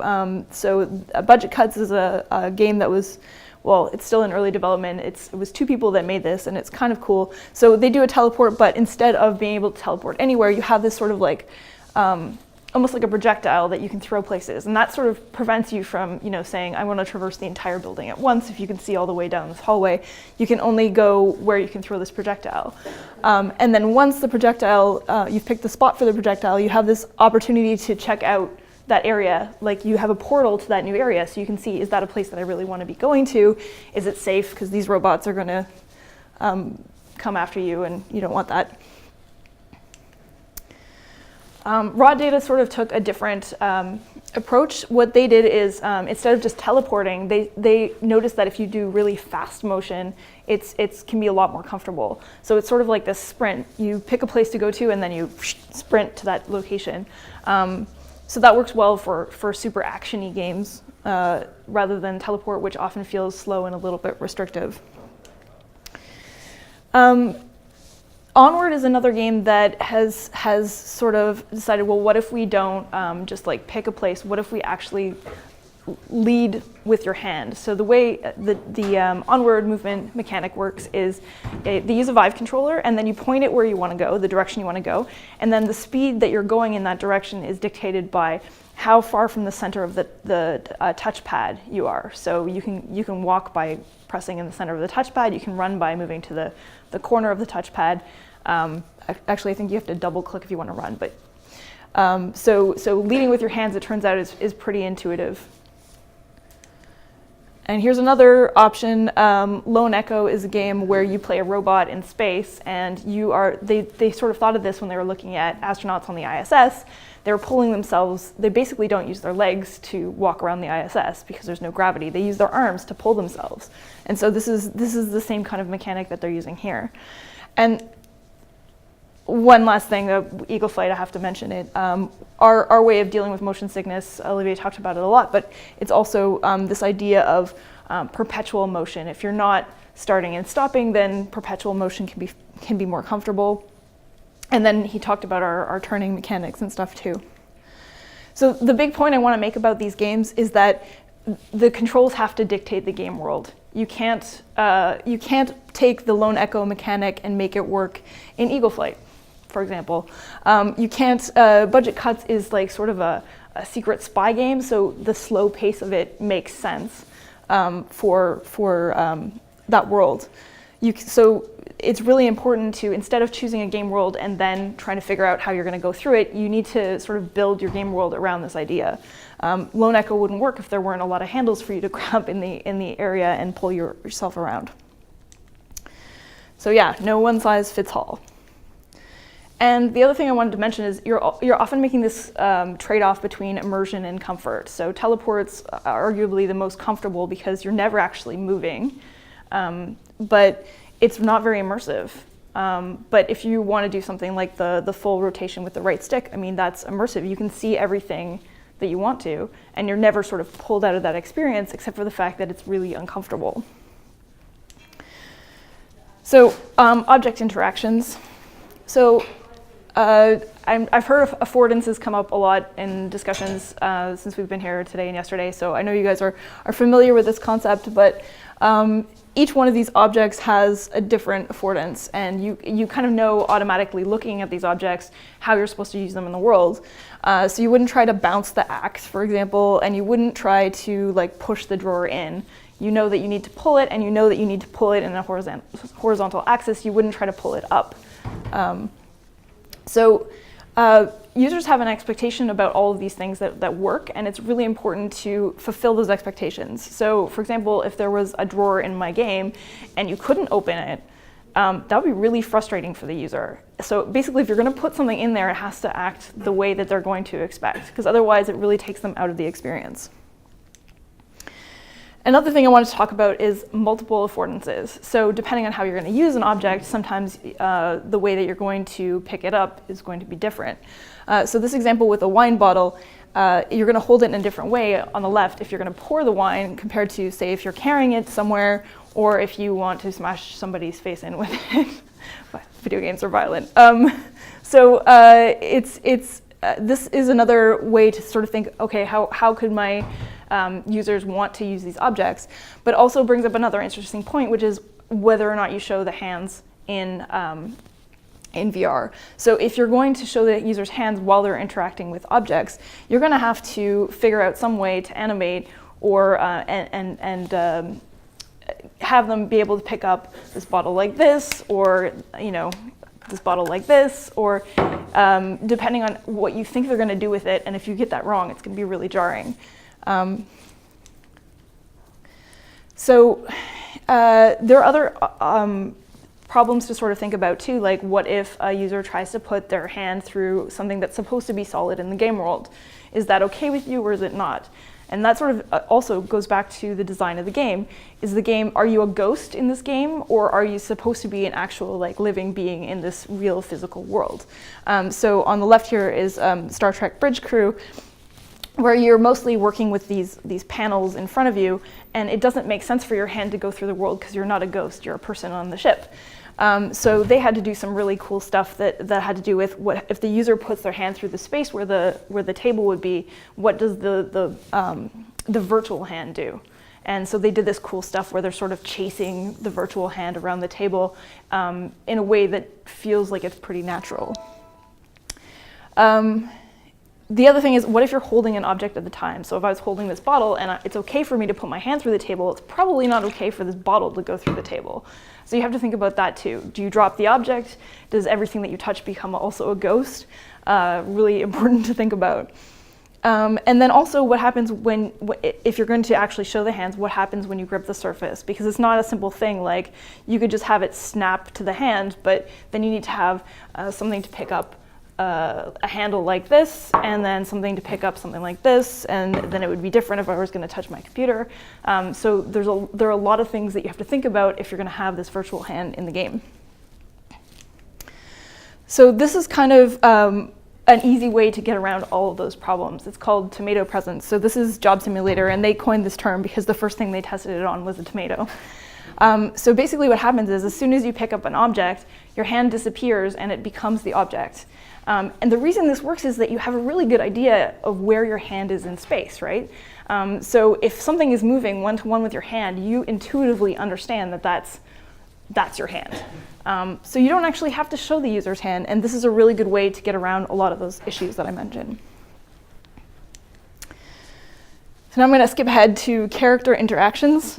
So Budget Cuts is a game that was, well, it's still in early development. It was 2 people that made this, and it's kind of cool. So they do a teleport, but instead of being able to teleport anywhere, you have this sort of like almost like a projectile that you can throw places, and that sort of prevents you from, saying, I want to traverse the entire building at once. If you can see all the way down this hallway, you can only go where you can throw this projectile. And then once the projectile, you've picked the spot for the projectile, you have this opportunity to check out that area. Like, you have a portal to that new area, so you can see, is that a place that I really want to be going to? Is it safe? Because these robots are going to come after you, and you don't want that. Raw Data sort of took a different approach. What they did is, instead of just teleporting, they noticed that if you do really fast motion, it can be a lot more comfortable. So it's sort of like this sprint. You pick a place to go to, and then you sprint to that location. So that works well for super action-y games, rather than teleport, which often feels slow and a little bit restrictive. Onward is another game that has sort of decided, well, what if we don't just like pick a place? What if we actually lead with your hand? So the way the onward movement mechanic works is they use a Vive controller, and then you point it where you want to go, the direction you want to go, and then the speed that you're going in that direction is dictated by how far from the center of the touchpad you are. So you can walk by pressing in the center of the touchpad. You can run by moving to the corner of the touchpad. Actually, I think you have to double click if you want to run, but so leading with your hands, it turns out, is pretty intuitive. And here's another option. Lone Echo is a game where you play a robot in space, and they sort of thought of this when they were looking at astronauts on the ISS. They were pulling themselves. They basically don't use their legs to walk around the ISS because there's no gravity. They use their arms to pull themselves. And so this is the same kind of mechanic that they're using here. And one last thing, Eagle Flight, I have to mention it. Our way of dealing with motion sickness, Olivier talked about it a lot, but it's also this idea of perpetual motion. If you're not starting and stopping, then perpetual motion can be more comfortable. And then he talked about our turning mechanics and stuff too. So the big point I want to make about these games is that the controls have to dictate the game world. You can't take the Lone Echo mechanic and make it work in Eagle Flight, for example. You can't, Budget Cuts is like sort of a secret spy game, so the slow pace of it makes sense for that world. So it's really important to, instead of choosing a game world and then trying to figure out how you're going to go through it, you need to sort of build your game world around this idea. Lone Echo wouldn't work if there weren't a lot of handles for you to grab in the area and pull yourself around. So yeah, no one size fits all. And the other thing I wanted to mention is you're often making this trade-off between immersion and comfort. So teleport's arguably the most comfortable because you're never actually moving, but it's not very immersive. But if you want to do something like the full rotation with the right stick, I mean, that's immersive. You can see everything that you want to, and you're never sort of pulled out of that experience except for the fact that it's really uncomfortable. So object interactions. So I've heard of affordances come up a lot in discussions since we've been here today and yesterday, so I know you guys are familiar with this concept, but each one of these objects has a different affordance, and you kind of know automatically looking at these objects how you're supposed to use them in the world. So you wouldn't try to bounce the axe, for example, and you wouldn't try to like push the drawer in. You know that you need to pull it, and you know that you need to pull it in a horizontal axis. You wouldn't try to pull it up. So users have an expectation about all of these things that work, and it's really important to fulfill those expectations. So for example, if there was a drawer in my game and you couldn't open it, that would be really frustrating for the user. So basically, if you're going to put something in there, it has to act the way that they're going to expect, because otherwise it really takes them out of the experience. Another thing I wanted to talk about is multiple affordances. So depending on how you're going to use an object, sometimes the way that you're going to pick it up is going to be different. So this example with a wine bottle, you're going to hold it in a different way on the left if you're going to pour the wine compared to, say, if you're carrying it somewhere or if you want to smash somebody's face in with it. Video games are violent. This is another way to sort of think, okay, how could my users want to use these objects, but also brings up another interesting point, which is whether or not you show the hands in in VR. So if you're going to show the user's hands while they're interacting with objects, you're going to have to figure out some way to animate or have them be able to pick up this bottle like this, or this bottle like this, or depending on what you think they're going to do with it. And if you get that wrong, it's going to be really jarring. So there are other problems to sort of think about too, like what if a user tries to put their hand through something that's supposed to be solid in the game world? Is that okay with you, or is it not? And that sort of also goes back to the design of the game. Are you a ghost in this game, or are you supposed to be an actual living being in this real physical world? So on the left here is Star Trek Bridge Crew, where you're mostly working with these panels in front of you, and it doesn't make sense for your hand to go through the world because you're not a ghost, you're a person on the ship. So they had to do some really cool stuff that had to do with what if the user puts their hand through the space where the table would be, what does the virtual hand do? And so they did this cool stuff where they're sort of chasing the virtual hand around the table in a way that feels like it's pretty natural. The other thing is, what if you're holding an object at the time? So if I was holding this bottle and it's okay for me to put my hand through the table, it's probably not okay for this bottle to go through the table. So you have to think about that too. Do you drop the object? Does everything that you touch become also a ghost? Really important to think about. And then also what happens if you're going to actually show the hands, what happens when you grip the surface? Because it's not a simple thing, like you could just have it snap to the hand, but then you need to have something to pick up a handle like this, and then something to pick up something like this, and then it would be different if I was going to touch my computer. So there are a lot of things that you have to think about if you're going to have this virtual hand in the game. So this is kind of an easy way to get around all of those problems. It's called tomato presence. So this is Job Simulator, and they coined this term because the first thing they tested it on was a tomato. So basically what happens is, as soon as you pick up an object, your hand disappears and it becomes the object. And the reason this works is that you have a really good idea of where your hand is in space, right? So if something is moving one-to-one with your hand, you intuitively understand that that's your hand. So you don't actually have to show the user's hand, and this is a really good way to get around a lot of those issues that I mentioned. So now I'm going to skip ahead to character interactions.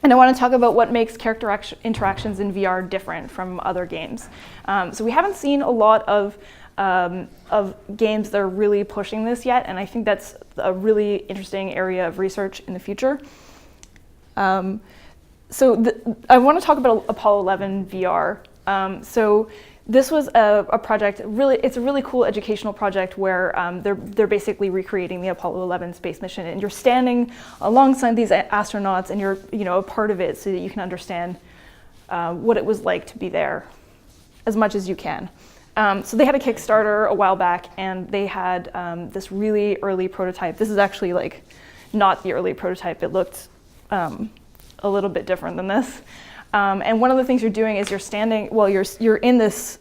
And I want to talk about what makes character interactions in VR different from other games. So we haven't seen a lot of games that are really pushing this yet, and I think that's a really interesting area of research in the future. I want to talk about Apollo 11 VR. So this was a project, it's a really cool educational project where they're basically recreating the Apollo 11 space mission, and you're standing alongside these astronauts, and you're a part of it so that you can understand what it was like to be there as much as you can. So they had a Kickstarter a while back, and they had this really early prototype. This is actually not the early prototype. It looked a little bit different than this. And one of the things you're doing is you're in this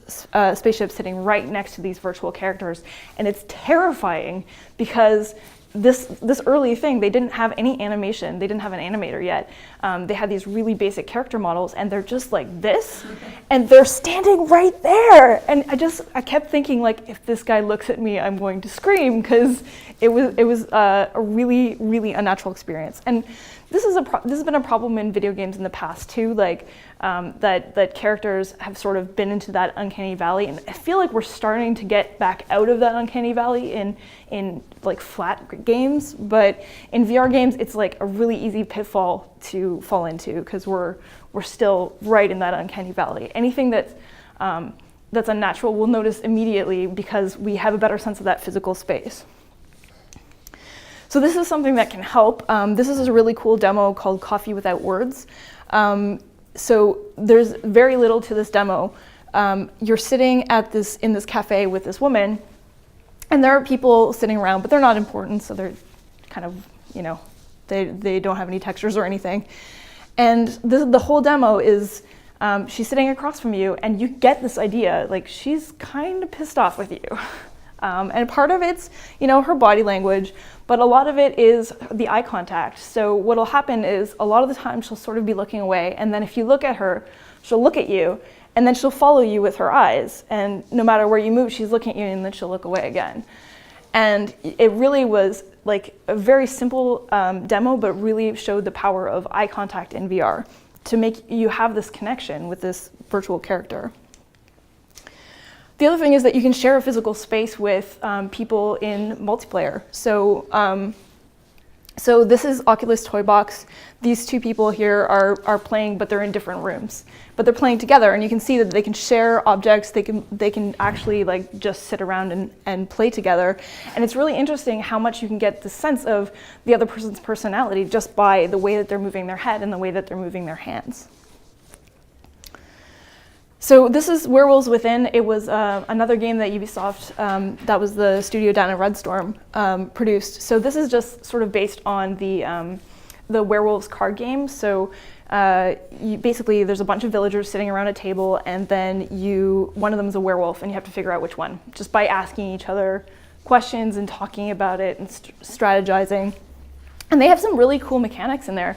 spaceship sitting right next to these virtual characters, and it's terrifying because this early thing, they didn't have any animation, they didn't have an animator yet. They had these really basic character models, and they're just like this, and they're standing right there. And I kept thinking, if this guy looks at me, I'm going to scream, because it was a really, really unnatural experience. And this has been a problem in video games in the past too, that characters have sort of been into that uncanny valley, and I feel like we're starting to get back out of that uncanny valley in flat games, but in VR games it's a really easy pitfall to fall into, because we're still right in that uncanny valley. Anything that's unnatural we'll notice immediately because we have a better sense of that physical space. So this is something that can help. This is a really cool demo called Coffee Without Words. So there's very little to this demo. You're sitting in this cafe with this woman, and there are people sitting around, but they're not important, so they're kind of, they don't have any textures or anything. And the whole demo is she's sitting across from you, and you get this idea, she's kind of pissed off with you. And part of it's, her body language, but a lot of it is the eye contact. So what'll happen is a lot of the time she'll sort of be looking away, and then if you look at her she'll look at you, and then she'll follow you with her eyes. And no matter where you move, she's looking at you, and then she'll look away again. And it really was like a very simple demo, but really showed the power of eye contact in VR to make you have this connection with this virtual character. The other thing is that you can share a physical space with people in multiplayer. So this is Oculus Toy Box. These two people here are playing, but they're in different rooms. But they're playing together, and you can see that they can share objects. They can actually like just sit around and play together. And it's really interesting how much you can get the sense of the other person's personality just by the way that they're moving their head and the way that they're moving their hands. So this is Werewolves Within. It was another game that Ubisoft, that was the studio down in Red Storm, produced. So this is just sort of based on the Werewolves card game. So basically there's a bunch of villagers sitting around a table, and then one of them is a werewolf, and you have to figure out which one, just by asking each other questions and talking about it and strategizing. And they have some really cool mechanics in there.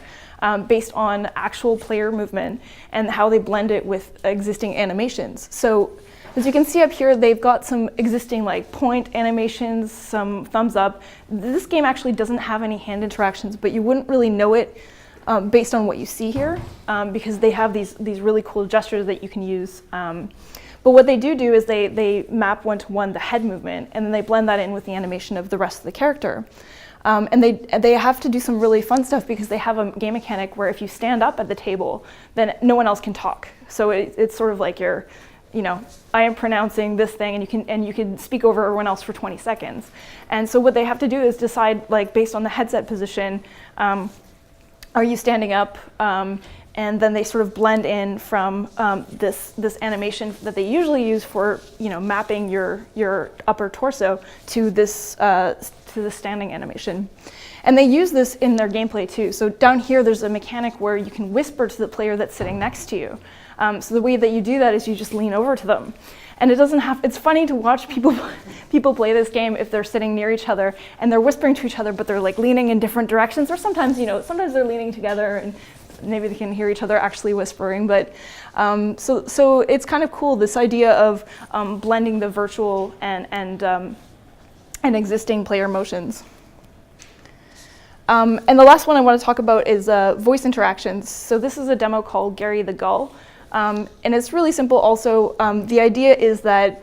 Based on actual player movement and how they blend it with existing animations. So as you can see up here, they've got some existing like point animations, some thumbs up. This game actually doesn't have any hand interactions, but you wouldn't really know it based on what you see here because they have these really cool gestures that you can use. But what they do is they map one-to-one the head movement, and then they blend that in with the animation of the rest of the character. And they have to do some really fun stuff because they have a game mechanic where if you stand up at the table, then no one else can talk. So it's sort of like I am pronouncing this thing, and you can speak over everyone else for 20 seconds. And so what they have to do is decide, like based on the headset position, are you standing up? And then they sort of blend in from this animation that they usually use for mapping your upper torso to this to the standing animation. And they use this in their gameplay too. So down here there's a mechanic where you can whisper to the player that's sitting next to you. So the way that you do that is you just lean over to them. And it's funny to watch people play this game if they're sitting near each other and they're whispering to each other, but they're like leaning in different directions, or sometimes they're leaning together and maybe they can hear each other actually whispering. But so it's kind of cool, this idea of blending the virtual and existing player motions. And the last one I want to talk about is voice interactions. So this is a demo called Gary the Gull. And it's really simple also. The idea is that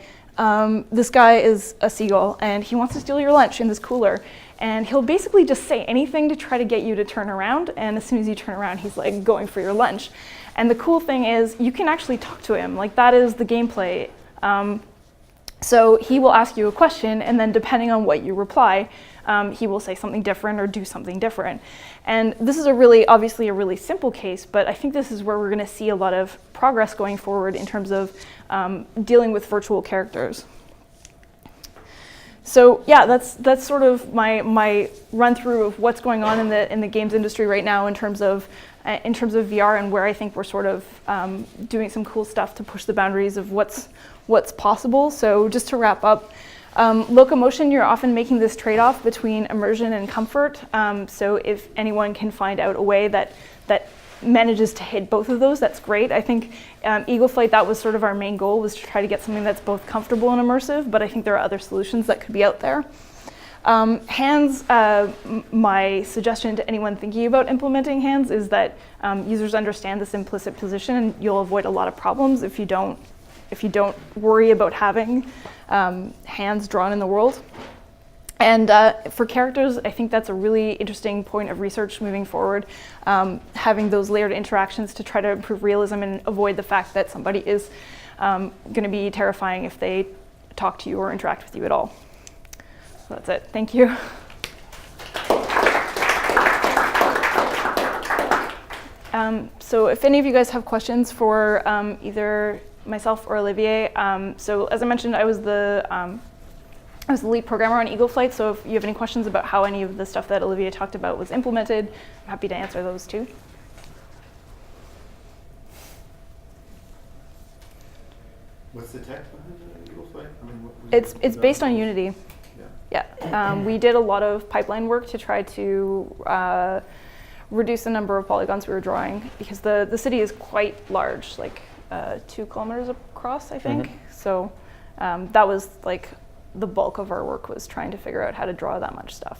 this guy is a seagull, and he wants to steal your lunch in this cooler. And he'll basically just say anything to try to get you to turn around. And as soon as you turn around, he's like going for your lunch. And the cool thing is you can actually talk to him. Like, that is the gameplay. So he will ask you a question, and then depending on what you reply, he will say something different or do something different. And this is obviously a really simple case, but I think this is where we're going to see a lot of progress going forward in terms of dealing with virtual characters. So yeah, that's sort of my run through of what's going on in the games industry right now in terms of VR, and where I think we're sort of doing some cool stuff to push the boundaries of what's possible. So just to wrap up, locomotion, you're often making this trade-off between immersion and comfort. So if anyone can find out a way that manages to hit both of those, that's great. I think Eagle Flight, that was sort of our main goal, was to try to get something that's both comfortable and immersive, but I think there are other solutions that could be out there. Hands, my suggestion to anyone thinking about implementing hands is that users understand this implicit position, and you'll avoid a lot of problems if you don't worry about having hands drawn in the world. And for characters, I think that's a really interesting point of research moving forward, having those layered interactions to try to improve realism and avoid the fact that somebody is going to be terrifying if they talk to you or interact with you at all. So that's it. Thank you. So if any of you guys have questions for either myself or Olivier, so as I mentioned, I was the lead programmer on Eagle Flight, so if you have any questions about how any of the stuff that Olivier talked about was implemented, I'm happy to answer those too. What's the tech behind Eagle Flight? I mean, It's based on Unity. Yeah. We did a lot of pipeline work to try to reduce the number of polygons we were drawing, because the city is quite large. Like, 2 kilometers across, I think. So that was like the bulk of our work, was trying to figure out how to draw that much stuff.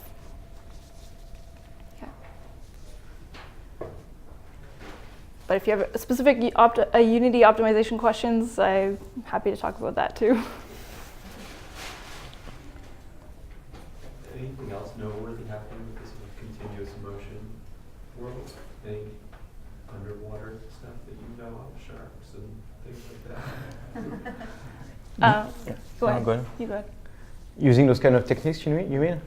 But if you have a specific Unity optimization questions, I'm happy to talk about that too. Anything else noteworthy happening with this sort of continuous motion world? Any underwater stuff that you know of, sharks and things like that? Go ahead. Go ahead. You go ahead. Using those kind of techniques, you mean?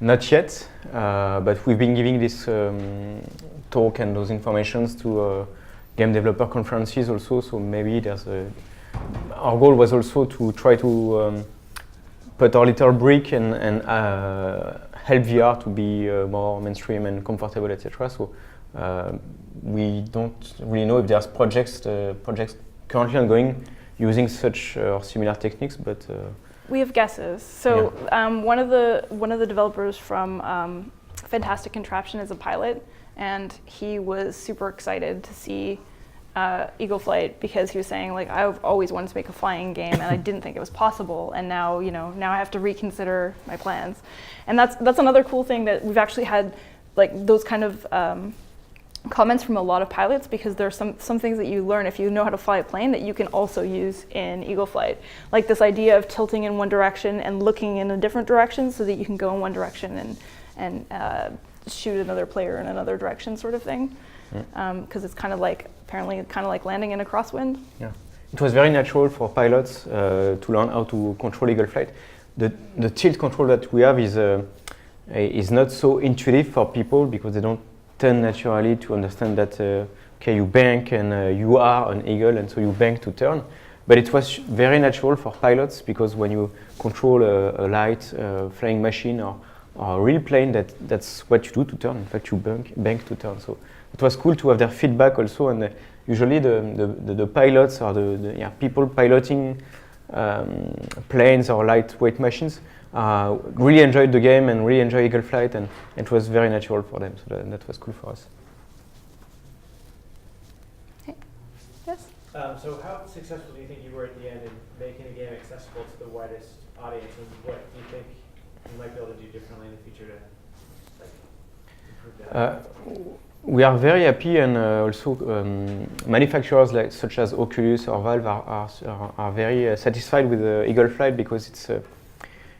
Not yet, but we've been giving this talk and those informations to game developer conferences also. So maybe there's our goal was also to try to put our little brick and help VR to be more mainstream and comfortable, etc. So we don't really know if there's projects currently ongoing using such or similar techniques, but we have guesses. So one of the developers from Fantastic Contraption is a pilot, and he was super excited to see Eagle Flight, because he was saying, like, I've always wanted to make a flying game and I didn't think it was possible, and now, you know, now I have to reconsider my plans. And that's another cool thing, that we've actually had like those kind of comments from a lot of pilots, because there are some things that you learn if you know how to fly a plane that you can also use in Eagle Flight. Like this idea of tilting in one direction and looking in a different direction so that you can go in one direction and shoot another player in another direction, sort of thing. Because it's kind of like, apparently kind of like landing in a crosswind. Yeah, it was very natural for pilots to learn how to control Eagle Flight. The tilt control that we have is not so intuitive for people, because they don't tend naturally to understand that okay, you bank and you are an eagle, and so you bank to turn. But it was very natural for pilots, because when you control a light flying machine or a real plane, that's what you do to turn. In fact, you bank to turn. So it was cool to have their feedback also, and usually the pilots or the people piloting planes or lightweight machines really enjoyed the game and really enjoyed Eagle Flight, and it was very natural for them, so that was cool for us. Okay. Yes? So how successful do you think you were at the end in making the game accessible to the widest audience, and what do you think you might be able to do differently in the future to improve that? We are very happy, and also manufacturers such as Oculus or Valve are very satisfied with Eagle Flight, because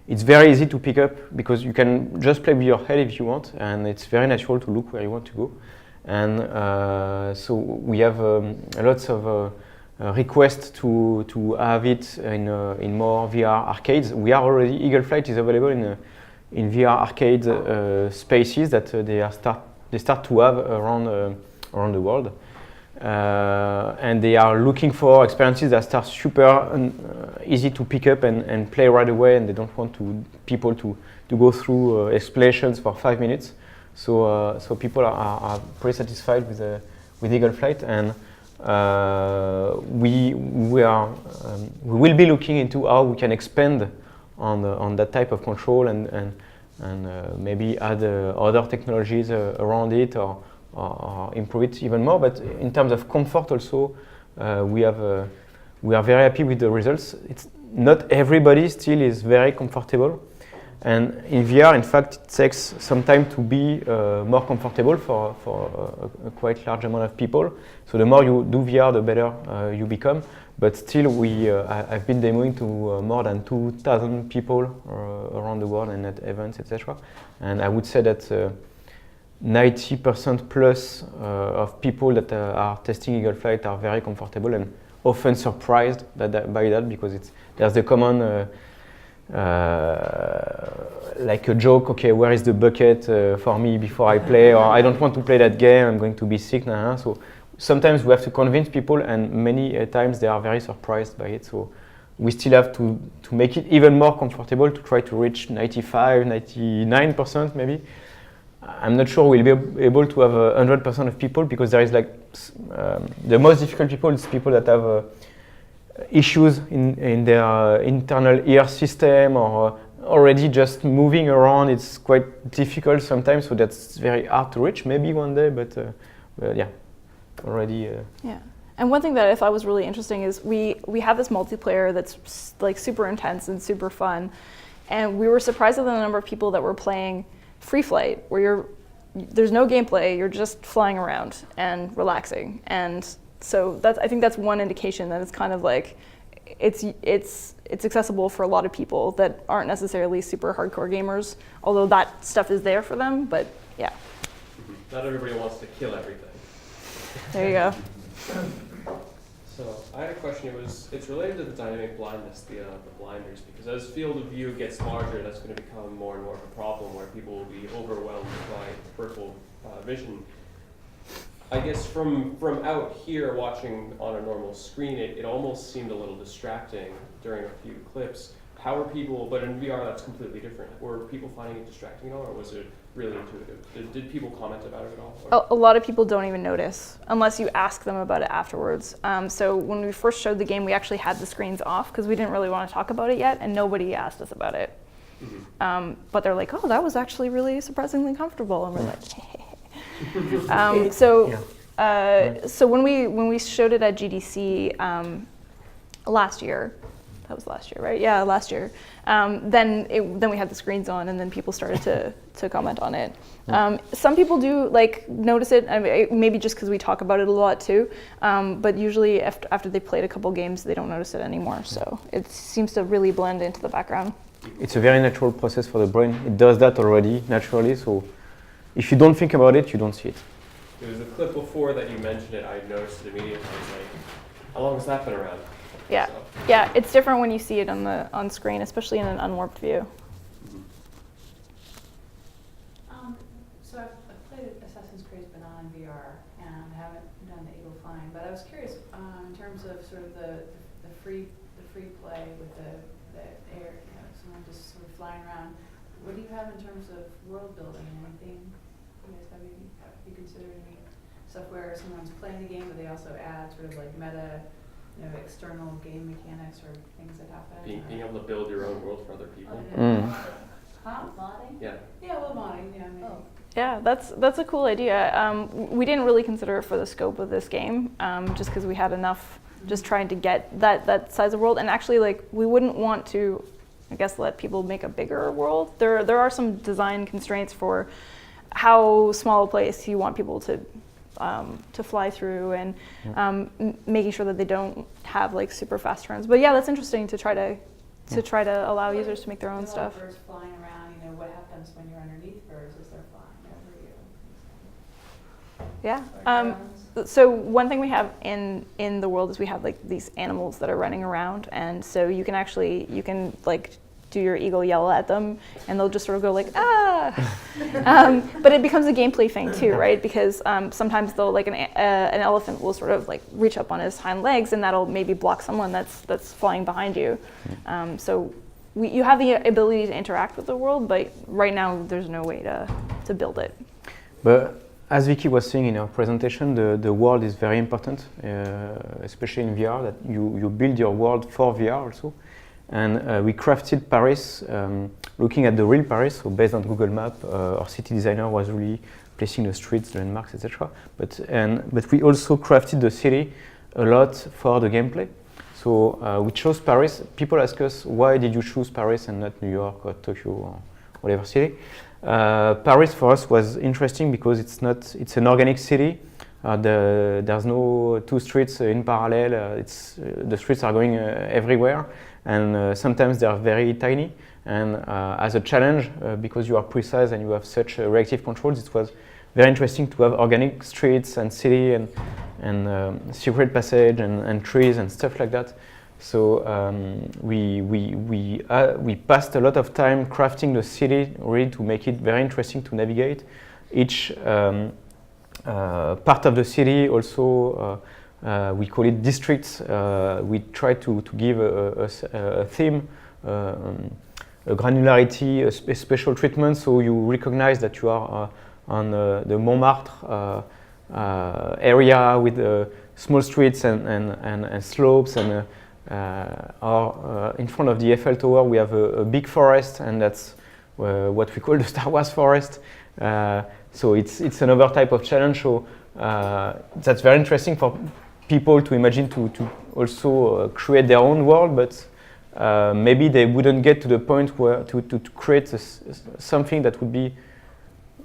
it's very easy to pick up, because you can just play with your head if you want, and it's very natural to look where you want to go. And so we have lots of requests to have it in more VR arcades. We are already, Eagle Flight is available in VR arcade spaces that they start to have around the world. And they are looking for experiences that are super easy to pick up and play right away, and they don't want people to go through explanations for 5 minutes. So people are pretty satisfied with Eagle Flight, and we will be looking into how we can expand on that type of control and maybe add other technologies around it, or improve it even more. But in terms of comfort also, we are very happy with the results. It's not everybody still is very comfortable, and in VR, in fact, it takes some time to be more comfortable for a quite large amount of people. So the more you do VR, the better you become. But still, I've been demoing to more than 2,000 people around the world and at events, etc. And I would say that 90% plus of people that are testing Eagle Flight are very comfortable, and often surprised by that, because there's the common like a joke, okay, where is the bucket for me before I play, or I don't want to play that game, I'm going to be sick. So sometimes we have to convince people, and many times they are very surprised by it. So we still have to make it even more comfortable, to try to reach 95, 99% maybe. I'm not sure we'll be able to have 100% of people, because there is like the most difficult people is people that have issues in their internal ear system, or already just moving around. It's quite difficult sometimes, so that's very hard to reach. Maybe one day, but yeah. already. Yeah. And one thing that I thought was really interesting is we have this multiplayer that's like super intense and super fun, and we were surprised at the number of people that were playing Free Flight, where there's no gameplay, you're just flying around and relaxing. And so I think that's one indication that it's kind of like it's accessible for a lot of people that aren't necessarily super hardcore gamers, although that stuff is there for them. But yeah. Not everybody wants to kill everything. There you go. So I had a question. It's related to the dynamic blindness, the blinders, because as field of view gets larger, that's going to become more and more of a problem where people will be overwhelmed by peripheral vision. I guess from out here watching on a normal screen, it almost seemed a little distracting during a few clips. How are people, but in VR that's completely different. Were people finding it distracting at all, or was it really intuitive? Did people comment about it at all? A lot of people don't even notice unless you ask them about it afterwards. So when we first showed the game, we actually had the screens off because we didn't really want to talk about it yet, and nobody asked us about it. Mm-hmm. But they're like, oh, that was actually really surprisingly comfortable, and we're like, hey. So when we showed it at GDC last year, that was last year, right? Yeah, last year. Then we had the screens on, and then people started to comment on it. Some people do like notice it, I mean, maybe just because we talk about it a lot too. But usually after they played a couple games, they don't notice it anymore. So it seems to really blend into the background. It's a very natural process for the brain. It does that already naturally. So if you don't think about it, you don't see it. It was the clip before that you mentioned it. I noticed it immediately. I was like, how long has that been around? Yeah, So. yeah, it's different when you see it on screen, especially in an unwarped view. So I've played Assassin's Creed Banana in VR, and I haven't done the Eagle Flying, but I was curious in terms of sort of the free play with the air, you know, someone just sort of flying around. What do you have in terms of world building? Anything you guys have you considered any stuff where someone's playing the game, but they also add sort of like meta, you know, external game mechanics or things that happen? Being able to build your own world for other people. Oh, yeah. Huh? Modding? Yeah. Yeah, well, modding, yeah. Maybe. Oh. Yeah, that's a cool idea. We didn't really consider it for the scope of this game, just because we had enough just trying to get that size of world. And actually, like, we wouldn't want to, I guess, let people make a bigger world. There are some design constraints for how small a place you want people to fly through, and making sure that they don't have like super fast turns. But yeah, that's interesting to try to allow users to make their own stuff. Birds flying around, you know, what happens when you're underneath birds as they're flying over you? Yeah. So one thing we have in the world is we have like these animals that are running around, and so you can like do your eagle yell at them, and they'll just sort of go like, ah. But it becomes a gameplay thing too, right? Because sometimes they'll like an elephant will sort of like reach up on his hind legs, and that'll maybe block someone that's flying behind you. So you have the ability to interact with the world, but right now there's no way to build it. But as Vicki was saying in her presentation, the world is very important, especially in VR, that you build your world for VR also. And we crafted Paris looking at the real Paris, so based on Google Maps, our city designer was really placing the streets, the landmarks, etc. But we also crafted the city a lot for the gameplay. So we chose Paris. People ask us, why did you choose Paris and not New York or Tokyo or whatever city? Paris for us was interesting because it's an organic city. There's no two streets in parallel. The streets are going everywhere, and sometimes they are very tiny. And as a challenge, because you are precise and you have such reactive controls, it was very interesting to have organic streets and city and secret passage and trees and stuff like that. So we passed a lot of time crafting the city really to make it very interesting to navigate. Each part of the city also, we call it districts. We try to give a theme, a granularity, a special treatment, so you recognize that you are on the Montmartre area with small streets and slopes, and or in front of the Eiffel Tower we have a big forest, and that's what we call the Star Wars forest. So it's another type of challenge. So that's very interesting for people to imagine to also create their own world, but maybe they wouldn't get to the point where to create something that would be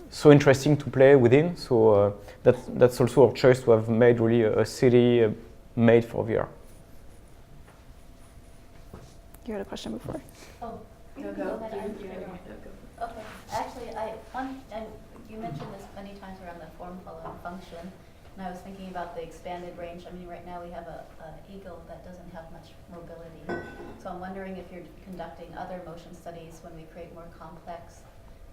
so interesting to play within. So that's also our choice to have made really a city made for VR. You had a question before? Oh, Go. Okay. Actually, and you mentioned this many times around the form, follow, and function. And I was thinking about the expanded range. I mean, right now we have an eagle that doesn't have much mobility. So I'm wondering if you're conducting other motion studies when we create more complex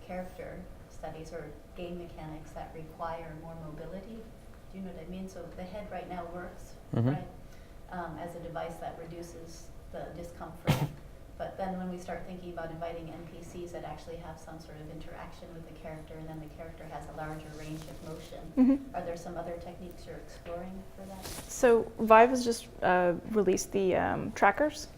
character studies or game mechanics that require more mobility. Do you know what I mean? So the head right now works, right, as a device that reduces the discomfort. But then when we start thinking about inviting NPCs that actually have some sort of interaction with the character, and then the character has a larger range of motion, are there some other techniques you're exploring for that? So VIL has just released the trackers.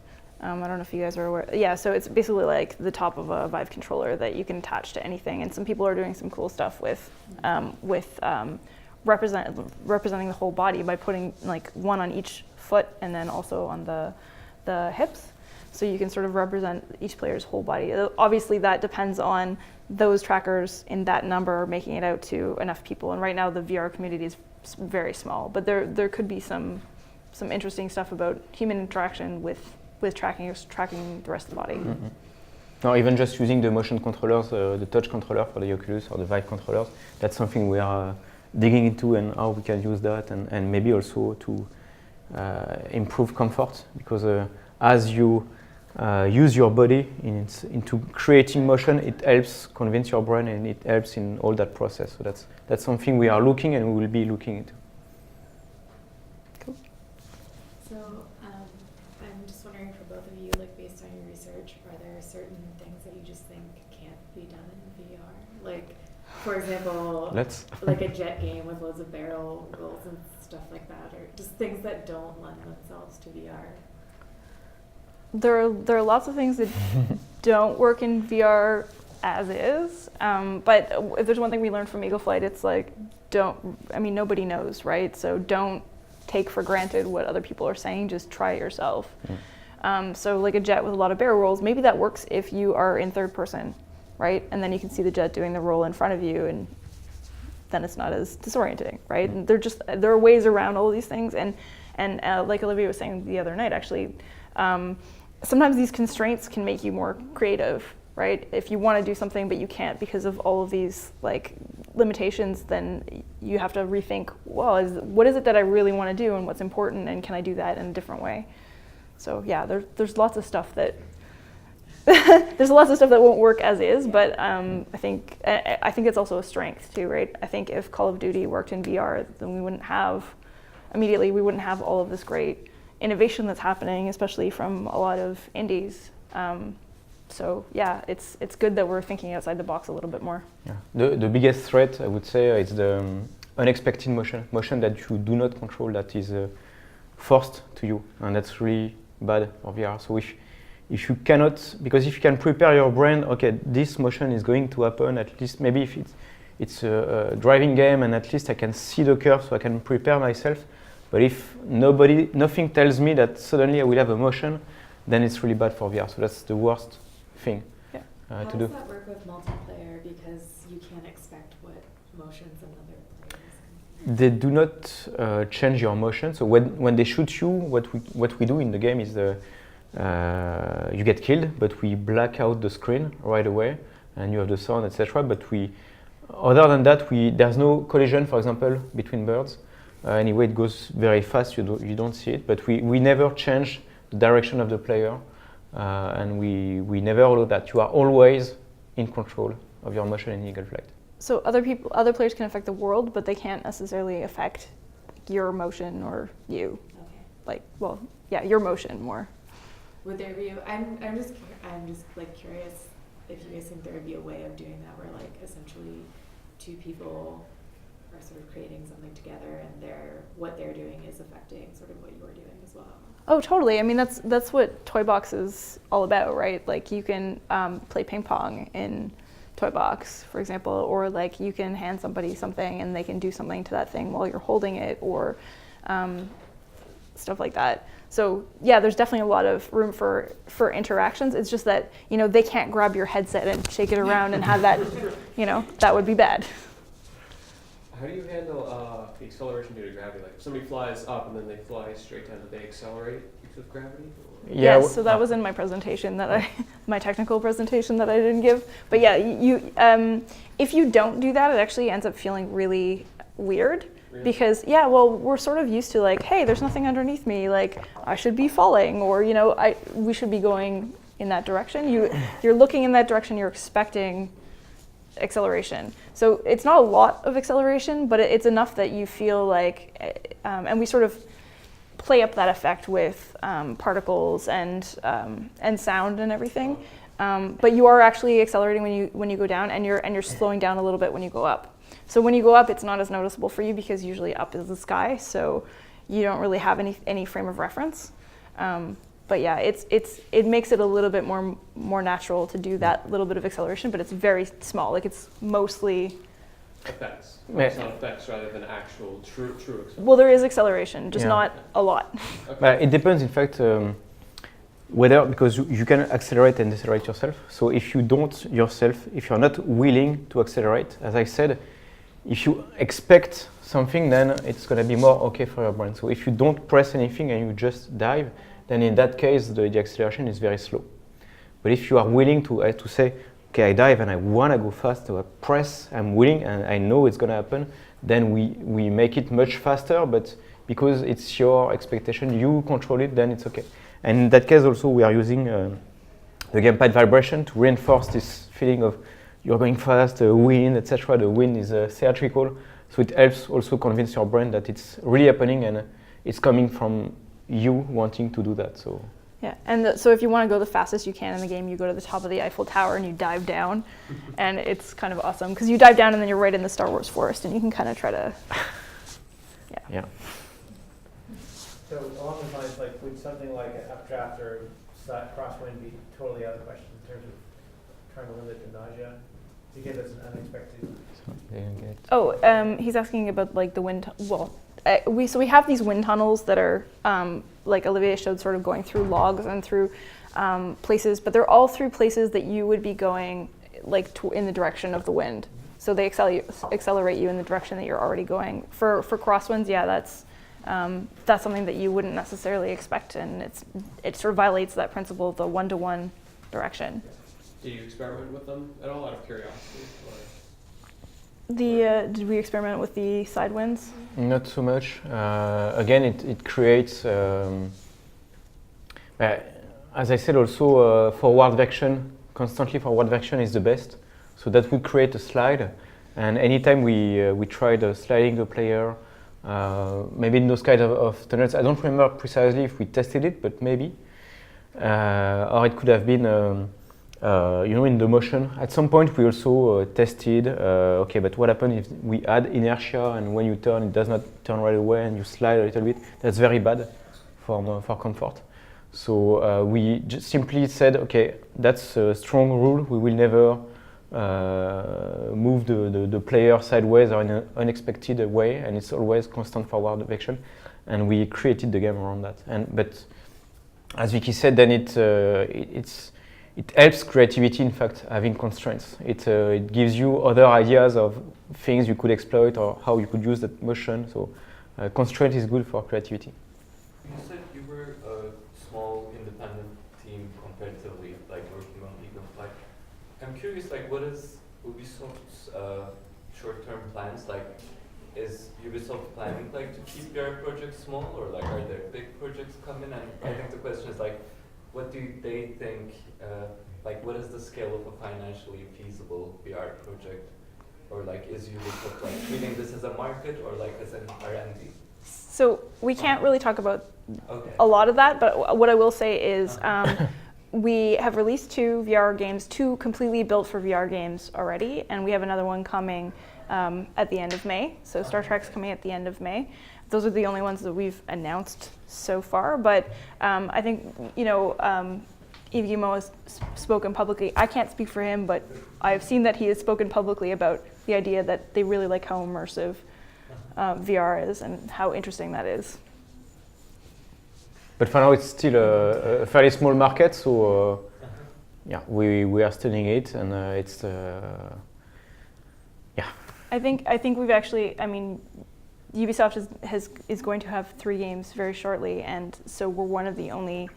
I don't know if you guys are aware. Yeah, so it's basically like the top of a VIL controller that you can attach to anything. And some people are doing some cool stuff with representing the whole body by putting like one on each foot and then also on the hips. So you can sort of represent each player's whole body. Obviously that depends on those trackers in that number making it out to enough people. And right now the VR community is very small, but there could be some interesting stuff about human interaction with tracking the rest of the body. Or even just using the motion controllers, the touch controller for the Oculus or the VIL controllers. That's something we are digging into, and how we can use that, and maybe also to improve comfort, because as you use your body into creating motion, it helps convince your brain, and it helps in all that process. So that's something we are looking, and we will be looking into. Cool. So I'm just wondering, for both of you, like based on your research, are there certain things that you just think can't be done in VR? Like, for example, like a jet game with loads of barrel rolls and stuff like that, or just things that don't lend themselves to VR? There are lots of things that don't work in VR as is, but if there's one thing we learned from Eagle Flight, it's like, nobody knows, right? So don't take for granted what other people are saying, just try it yourself. So like a jet with a lot of barrel rolls, maybe that works if you are in third person, right? And then you can see the jet doing the roll in front of you, and then it's not as disorienting, right? And there are ways around all of these things, and like Olivia was saying the other night, actually, sometimes these constraints can make you more creative, right? If you want to do something but you can't because of all of these like limitations, then you have to rethink, well, what is it that I really want to do, and what's important, and can I do that in a different way? So yeah, there's lots of stuff that won't work as is, but I think it's also a strength too, right? I think if Call of Duty worked in VR, then we wouldn't have all of this great innovation that's happening, especially from a lot of indies. So yeah, it's good that we're thinking outside the box a little bit more. Yeah. The biggest threat, I would say, is the unexpected motion that you do not control, that is forced to you, and that's really bad for VR. So if you cannot, because if you can prepare your brain, okay, this motion is going to happen, at least maybe if it's a driving game, and at least I can see the curve, so I can prepare myself. But if nothing tells me that suddenly I will have a motion, then it's really bad for VR. So that's the worst thing to do. How does that work with multiplayer? Because you can't expect what motions another player is. They do not change your motion. So when they shoot you, what we do in the game is you get killed, but we black out the screen right away, and you have the sound, etc. But other than that, there's no collision, for example, between birds. Anyway, it goes very fast, you don't see it, but we never change the direction of the player, and we never allow that. You are always in control of your motion in Eagle Flight. So other players can affect the world, but they can't necessarily affect your motion or you. Okay. Your motion more. Would there be? I'm just like curious if you guys think there would be a way of doing that, where like essentially two people are sort of creating something together, and what they're doing is affecting sort of what you're doing as well. Oh, totally. I mean, that's what Toy Box is all about, right? Like you can play ping pong in toy box, for example, or like you can hand somebody something and they can do something to that thing while you're holding it, or stuff like that. So yeah, there's definitely a lot of room for interactions. It's just that, you know, they can't grab your headset and shake it around and have that, you know, that would be bad. How do you handle the acceleration due to gravity? Like if somebody flies up and then they fly straight down, do they accelerate because of gravity? Yeah, yes, so that was in my presentation that my technical presentation that I didn't give. But yeah, if you don't do that, it actually ends up feeling really weird. Really? Because yeah, well, we're sort of used to like, hey, there's nothing underneath me, like I should be falling, or you know, we should be going in that direction. You're looking in that direction, you're expecting acceleration. So it's not a lot of acceleration, but it's enough that you feel like, and we sort of play up that effect with particles and sound and everything. But you are actually accelerating when you go down, and you're slowing down a little bit when you go up. So when you go up, it's not as noticeable for you because usually up is the sky, so you don't really have any frame of reference. But yeah, it makes it a little bit more natural to do that little bit of acceleration, but it's very small. Like it's mostly effects. It's not effects rather than actual true acceleration. Well, there is acceleration, just not a lot. Okay. But it depends, in fact, whether, because you can accelerate and decelerate yourself. So if you don't yourself, if you're not willing to accelerate, as I said, if you expect something, then it's going to be more okay for your brain. So if you don't press anything and you just dive, then in that case, the acceleration is very slow. But if you are willing to say, okay, I dive and I want to go fast, so I press, I'm willing, and I know it's going to happen, then we make it much faster, but because it's your expectation, you control it, then it's okay. And in that case also, we are using the gamepad vibration to reinforce this feeling of you're going fast, wind, etc. The wind is theatrical, so it helps also convince your brain that it's really happening and it's coming from you wanting to do that. So yeah, and so if you want to go the fastest you can in the game, you go to the top of the Eiffel Tower and you dive down, and it's kind of awesome because you dive down and then you're right in the Star Wars forest, and you can kind of try to, yeah. So along those lines, like would something like an updraft or crosswind be totally out of the question in terms of trying to limit the nausea? Because it's an unexpected. Oh, he's asking about like the wind. Well, we have these wind tunnels that are like Olivier showed, sort of going through logs and through places, but they're all through places that you would be going like in the direction of the wind. So they accelerate you in the direction that you're already going. For crosswinds, yeah, that's something that you wouldn't necessarily expect, and it sort of violates that principle of the one-to-one direction. Do you experiment with them at all out of curiosity? Did we experiment with the side winds? Not so much. Again, it creates, as I said also, forward vection, constantly forward vection is the best. So that would create a slide, and anytime we tried sliding the player, maybe in those kind of tunnels, I don't remember precisely if we tested it, but maybe. Or it could have been in the motion. At some point we also tested, okay, but what happens if we add inertia and when you turn, it does not turn right away and you slide a little bit? That's very bad for comfort. So we just simply said, okay, that's a strong rule. We will never move the player sideways or in an unexpected way, and it's always constant forward vection. And we created the game around that. But as Vicki said, then it helps creativity, in fact, having constraints. It gives you other ideas of things you could exploit or how you could use that motion. So constraint is good for creativity. You said you were a small independent team comparatively, like working on League of Flight. I'm curious, like what is Ubisoft's short-term plans? Like, is Ubisoft planning like to keep their projects small, or like are there big projects coming? And I think the question is like, what do they think, like what is the scale of a financially feasible VR project? Or like is Ubisoft like treating this as a market or like as an R&D? So we can't really talk about a lot of that, but what I will say is we have released 2 VR games, 2 completely built for VR games already, and we have another one coming at the end of May. So Star Trek's coming at the end of May. Those are the only ones that we've announced so far, but I think, Yves has spoken publicly. I can't speak for him, but I've seen that he has spoken publicly about the idea that they really like how immersive VR is and how interesting that is. But for now, it's still a fairly small market, so yeah, we are studying it, and it's yeah. I think we've actually. I mean, Ubisoft is going to have 3 games very shortly, and so we're one of the only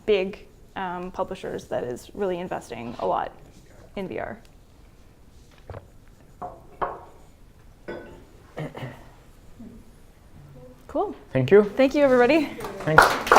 big publishers that is really investing a lot in VR. Cool. Thank you. Thank you, everybody. Thanks.